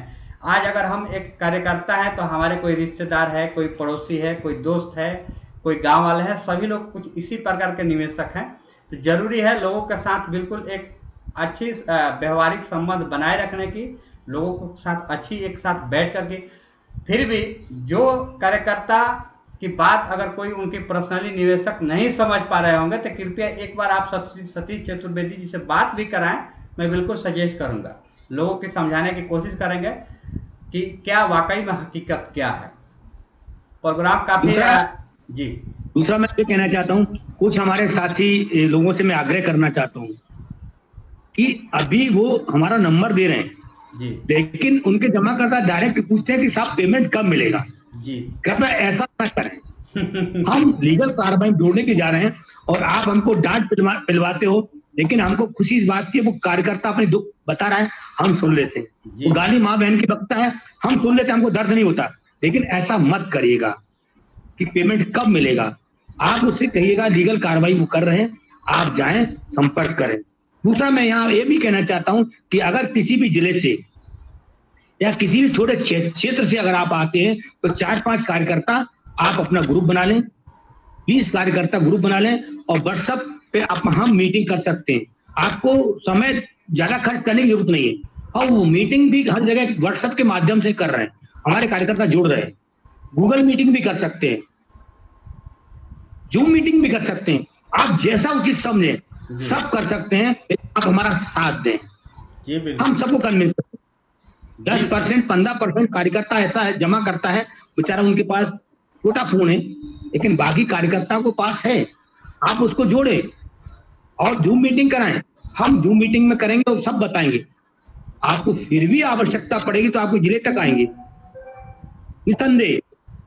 आज अगर हम एक कार्यकर्ता हैं तो हमारे कोई रिश्तेदार है, कोई पड़ोसी है, कोई दोस्त है, कोई गांव वाले हैं, सभी लोग कुछ इसी प्रकार के निवेशक हैं। तो जरूरी है लोगों के साथ बिल्कुल एक अच्छी व्यवहारिक संबंध बनाए रखने की, लोगों के साथ अच्छी एक साथ बैठ करके। फिर भी जो कार्यकर्ता की बात अगर कोई उनकी पर्सनली निवेशक नहीं समझ पा रहे होंगे तो कृपया एक बार आप सतीश चतुर्वेदी जी से बात भी कराएं। मैं बिल्कुल सजेस्ट करूंगा, लोगों की समझाने की कोशिश करेंगे कि क्या वाकई में हकीकत क्या है। प्रोग्राम काफी जी। दूसरा मैं ये कहना चाहता हूँ, कुछ हमारे साथी लोगों से मैं आग्रह करना चाहता हूँ कि अभी वो हमारा नंबर दे रहे हैं जी, लेकिन उनके जमाकर्ता डायरेक्ट पूछते हैं कि साहब पेमेंट कब मिलेगा जी। कृपया ऐसा ना करें। हम लीगल कार्रवाई जोड़ने के जा रहे हैं और आप हमको डांट पिलवाते हो, लेकिन हमको खुशी इस बात की, वो कार्यकर्ता अपने दुख बता रहा है, हम सुन लेते हैं। वो गाली माँ बहन की बकता है, हम सुन लेते हैं, हमको दर्द नहीं होता। लेकिन ऐसा मत करिएगा कि पेमेंट कब मिलेगा। आप उससे कहिएगा लीगल कार्रवाई वो कर रहे हैं, आप जाएं, संपर्क करें। दूसरा मैं यहाँ ये भी कहना चाहता हूं कि अगर किसी भी जिले से या किसी भी छोटे क्षेत्र से अगर आप आते हैं तो 4-5 कार्यकर्ता आप अपना ग्रुप बना लें, 20 कार्यकर्ता ग्रुप बना लें और व्हाट्सएप पे हम मीटिंग कर सकते हैं। आपको समय ज्यादा खर्च करने की जरूरत नहीं है और वो मीटिंग भी हर जगह व्हाट्सएप के माध्यम से कर रहे हैं, हमारे कार्यकर्ता जुड़ रहे हैं। गूगल मीटिंग भी कर सकते हैं, जूम मीटिंग भी कर सकते हैं, आप जैसा उचित समझें सब कर सकते हैं। आप हमारा साथ दें, हम सबको कन्विंस करते हैं। 10% 15% कार्यकर्ता ऐसा है जमा करता है, बेचारा उनके पास छोटा फोन है, लेकिन बाकी कार्यकर्ताओं के पास है। आप उसको जोड़े और जूम मीटिंग कराएं, हम जूम मीटिंग में करेंगे और सब बताएंगे। आपको फिर भी आवश्यकता पड़ेगी तो आपको जिले तक आएंगे, निसंदेह।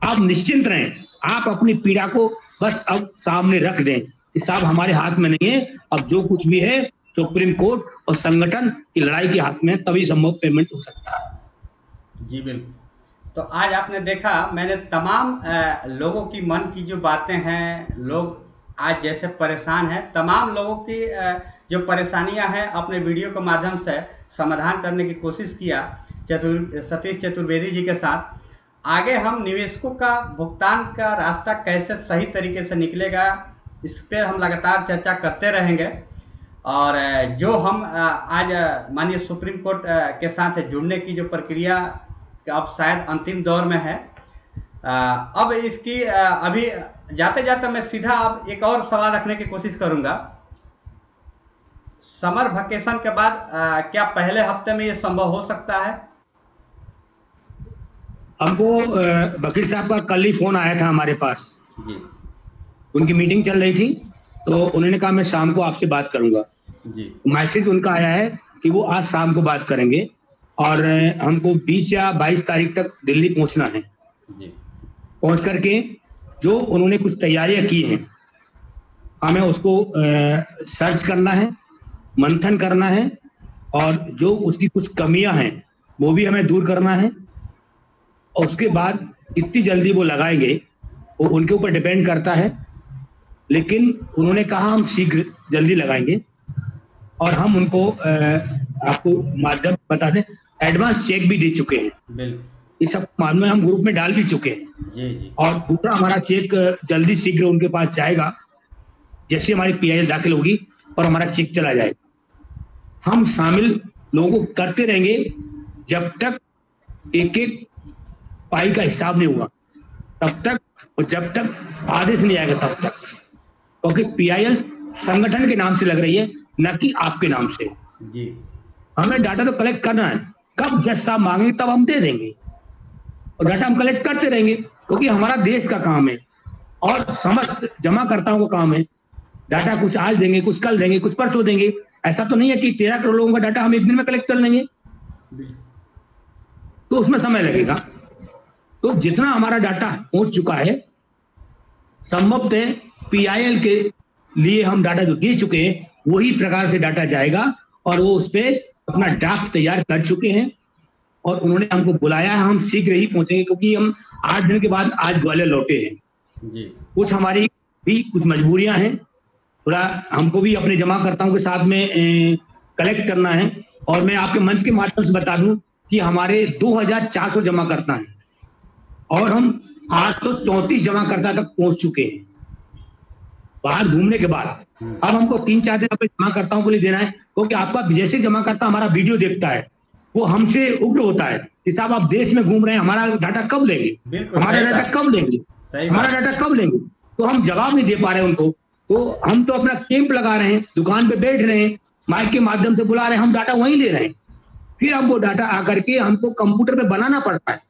आप निश्चिंत रहें, आप अपनी पीड़ा को बस अब सामने रख दें कि साहब हमारे हाथ में नहीं है, अब जो कुछ भी है सुप्रीम कोर्ट और संगठन की लड़ाई के हाथ में, तभी संभव पेमेंट हो सकता है। जी बिल्कुल। तो आज आपने देखा, मैंने तमाम लोगों की मन की जो बातें हैं, लोग आज जैसे परेशान हैं, तमाम लोगों की जो परेशानियां हैं अपने वीडियो के माध्यम से समाधान करने की कोशिश किया सतीश चतुर्वेदी जी के साथ। आगे हम निवेशकों का भुगतान का रास्ता कैसे सही तरीके से निकलेगा, इस पर हम लगातार चर्चा करते रहेंगे। और जो हम आज माननीय सुप्रीम कोर्ट के साथ जुड़ने की जो प्रक्रिया अब शायद अंतिम दौर में है, अब इसकी अभी जाते जाते मैं सीधा अब एक और सवाल रखने की कोशिश करूंगा। समर वेकेशन के बाद क्या पहले हफ्ते में ये संभव हो सकता है? हमको वकील साहब का कल ही फोन आया था हमारे पास जी। उनकी मीटिंग चल रही थी, तो उन्होंने कहा मैं शाम को आपसे बात करूंगा जी। मैसेज उनका आया है कि वो आज शाम को बात करेंगे और हमको 20 या 22 तारीख तक दिल्ली पहुंचना है जी। पहुंच करके जो उन्होंने कुछ तैयारियां की हैं हमें उसको सर्च करना है, मंथन करना है, और जो उसकी कुछ कमियां हैं वो भी हमें दूर करना है। और उसके बाद कितनी जल्दी वो लगाएंगे वो उनके ऊपर डिपेंड करता है, लेकिन उन्होंने कहा हम शीघ्र जल्दी लगाएंगे। और हम उनको आपको माध्यम बता दें, एडवांस चेक भी दे चुके हैं, इस सब मालूम है, हम ग्रुप में डाल भी चुके हैं जी। और दूसरा हमारा चेक जल्दी शीघ्र उनके पास जाएगा, जैसे हमारी PIL दाखिल होगी और हमारा चेक चला जाएगा। हम शामिल लोगों को करते रहेंगे जब तक एक एक पाई का हिसाब नहीं हुआ, तब तक, और जब तक आदेश नहीं आएगा तब तक, क्योंकि PIL संगठन के नाम से लग रही है, न कि आपके नाम से जी। हमें डाटा तो कलेक्ट करना है, कब जज साहब मांगेंगे तब हम दे देंगे, और डाटा हम कलेक्ट करते रहेंगे, क्योंकि हमारा देश का काम है और समस्त जमाकर्ताओं का काम है। डाटा कुछ आज देंगे, कुछ कल देंगे, कुछ परसों देंगे। ऐसा तो नहीं है कि 13 करोड़ लोगों का डाटा हम एक दिन में कलेक्ट कर लेंगे, तो उसमें समय लगेगा। तो जितना हमारा डाटा पहुंच चुका है, संभवतः PIL के लिए हम डाटा जो दे चुके हैं वही प्रकार से डाटा जाएगा, और वो उस पर अपना ड्राफ्ट तैयार कर चुके हैं और उन्होंने हमको बुलाया है। हम शीघ्र ही पहुंचेंगे, क्योंकि हम 8 दिन के बाद आज ग्वालियर लौटे हैं जी। कुछ हमारी भी कुछ मजबूरियां हैं, थोड़ा हमको भी अपने जमाकर्ताओं के साथ में कलेक्ट करना है। और मैं आपके मंच के माध्यम से बता दूं कि हमारे 2400 जमाकर्ता हैं और हम 834 जमाकर्ता तक पहुंच चुके हैं बाहर घूमने के बाद। अब हमको 3-4 दिन अपने जमाकर्ताओं को लिए देना है, क्योंकि आपका जैसे जमाकर्ता हमारा वीडियो देखता है वो हमसे उग्र होता है कि साहब आप देश में घूम रहे हैं, हमारा डाटा कब लेंगे, हमारा डाटा कब लेंगे, हमारा डाटा कब लेंगे। तो हम जवाब नहीं दे पा रहे उनको, तो हम तो अपना कैंप लगा रहे हैं, दुकान पे बैठ रहे हैं, माइक के माध्यम से बुला रहे हैं, हम डाटा वहीं ले रहे हैं। फिर हम वो डाटा आकर के हमको कंप्यूटर पे बनाना पड़ता है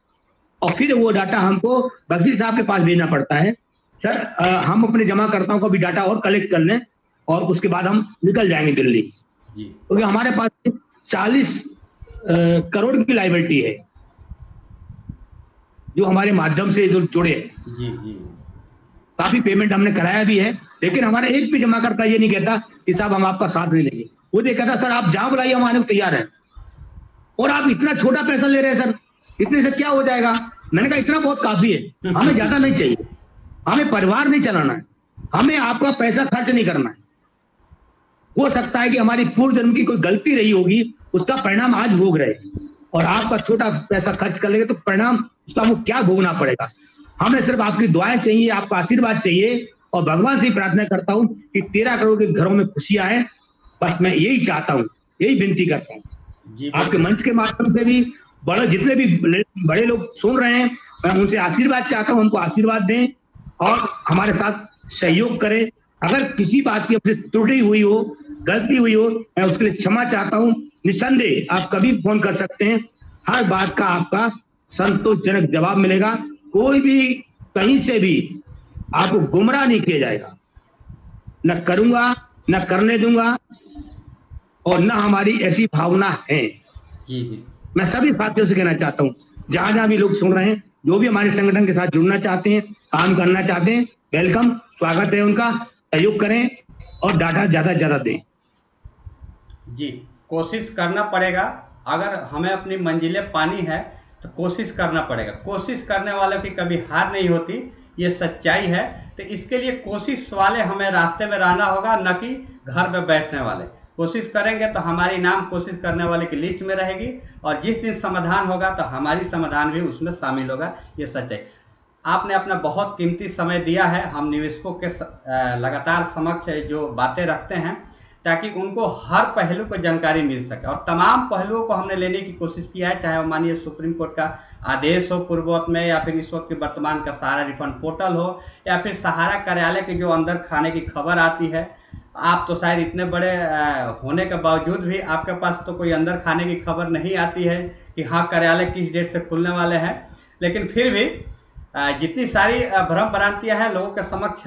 और फिर वो डाटा हमको वकील साहब के पास भेजना पड़ता है। सर हम अपने जमाकर्ताओं का भी डाटा और कलेक्ट कर लें और उसके बाद हम निकल जाएंगे दिल्ली, क्योंकि हमारे पास 40 करोड़ की लायबिलिटी है जो हमारे माध्यम से जो जुड़े हैं। जी जी। काफी पेमेंट हमने कराया भी है, लेकिन हमारा एक भी जमाकर्ता ये नहीं कहता कि साहब हम आपका साथ नहीं लेंगे। वो ये कहता सर आप जहां बुलाइए हम आने को तैयार हैं, और आप इतना छोटा पैसा ले रहे हैं सर, इतने से क्या हो जाएगा। मैंने कहा इतना बहुत काफी है, हमें ज्यादा नहीं चाहिए, हमें परिवार नहीं चलाना है, हमें आपका पैसा खर्च नहीं करना है। हो सकता है कि हमारी पूर्व जन्म की कोई गलती रही होगी, उसका परिणाम आज भोग रहे, और आपका छोटा पैसा खर्च कर लेंगे तो परिणाम उसका वो क्या भोगना पड़ेगा। हमें सिर्फ आपकी दुआएं चाहिए, आपका आशीर्वाद चाहिए, और भगवान से प्रार्थना करता हूं कि 13 करोड़ के घरों में खुशियां आए। बस मैं यही चाहता हूं, यही विनती करता हूं। आपके मंच के माध्यम से भी बड़े जितने भी बड़े लोग सुन रहे हैं, मैं उनसे आशीर्वाद चाहता हूं, उनको आशीर्वाद दें और हमारे साथ सहयोग करें। अगर किसी बात की आपसे त्रुटि हुई हो, गलती हुई हो, मैं उसके लिए क्षमा चाहता हूं। निसंदेह आप कभी फोन कर सकते हैं, हर बात का आपका संतोषजनक जवाब मिलेगा। कोई भी कहीं से भी आपको गुमराह नहीं किया जाएगा, न करूंगा न करने दूंगा, और न हमारी ऐसी भावना है। जी। मैं सभी साथियों से कहना चाहता हूं, जहां जहां भी लोग सुन रहे हैं, जो भी हमारे संगठन के साथ जुड़ना चाहते हैं, काम करना चाहते हैं, वेलकम, स्वागत है उनका। सहयोग करें और डाटा ज्यादा से ज्यादा दें। जी, कोशिश करना पड़ेगा। अगर हमें अपनी मंजिलें पानी है तो कोशिश करना पड़ेगा। कोशिश करने वालों की कभी हार नहीं होती, ये सच्चाई है। तो इसके लिए कोशिश वाले हमें रास्ते में रहना होगा, न कि घर में बैठने वाले। कोशिश करेंगे तो हमारी नाम कोशिश करने वाले की लिस्ट में रहेगी, और जिस दिन समाधान होगा तो हमारी समाधान भी उसमें शामिल होगा। ये सच्चाई। आपने अपना बहुत कीमती समय दिया है। हम निवेशकों के लगातार समक्ष जो बातें रखते हैं ताकि उनको हर पहलू को जानकारी मिल सके, और तमाम पहलुओं को हमने लेने की कोशिश किया है, चाहे वो मानिए सुप्रीम कोर्ट का आदेश हो पूर्ववत में, या फिर इस वक्त की वर्तमान का सहारा रिफंड पोर्टल हो, या फिर सहारा कार्यालय के जो अंदर खाने की खबर आती है। आप तो शायद इतने बड़े होने के बावजूद भी आपके पास तो कोई अंदर खाने की खबर नहीं आती है कि हाँ कार्यालय किस डेट से खुलने वाले हैं। लेकिन फिर भी जितनी सारी भ्रम भ्रांतियाँ हैं लोगों के समक्ष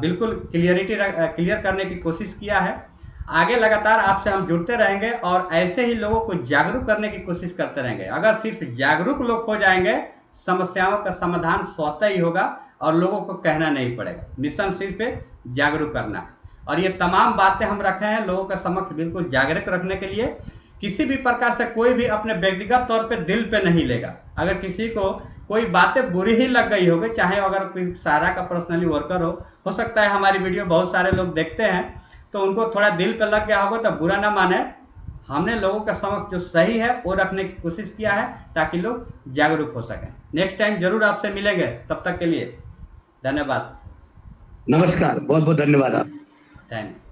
बिल्कुल क्लियर करने की कोशिश किया है। आगे लगातार आपसे हम जुड़ते रहेंगे और ऐसे ही लोगों को जागरूक करने की कोशिश करते रहेंगे। अगर सिर्फ जागरूक लोग हो जाएंगे, समस्याओं का समाधान स्वतः ही होगा और लोगों को कहना नहीं पड़ेगा। मिशन सिर्फ जागरूक करना है, और ये तमाम बातें हम रखे हैं लोगों के समक्ष बिल्कुल जागरूक रखने के लिए। किसी भी प्रकार से कोई भी अपने व्यक्तिगत तौर पे दिल पे नहीं लेगा। अगर किसी को कोई बातें बुरी ही लग गई होगी, चाहे अगर कोई सहारा का पर्सनली वर्कर हो सकता है हमारी वीडियो बहुत सारे लोग देखते हैं तो उनको थोड़ा दिल पे लग गया होगा, तो बुरा ना माने। हमने लोगों के समक्ष जो सही है वो रखने की कोशिश किया है ताकि लोग जागरूक हो सकें। नेक्स्ट टाइम जरूर आपसे मिलेंगे, तब तक के लिए धन्यवाद। नमस्कार, बहुत बहुत धन्यवाद। आप थैंक यू।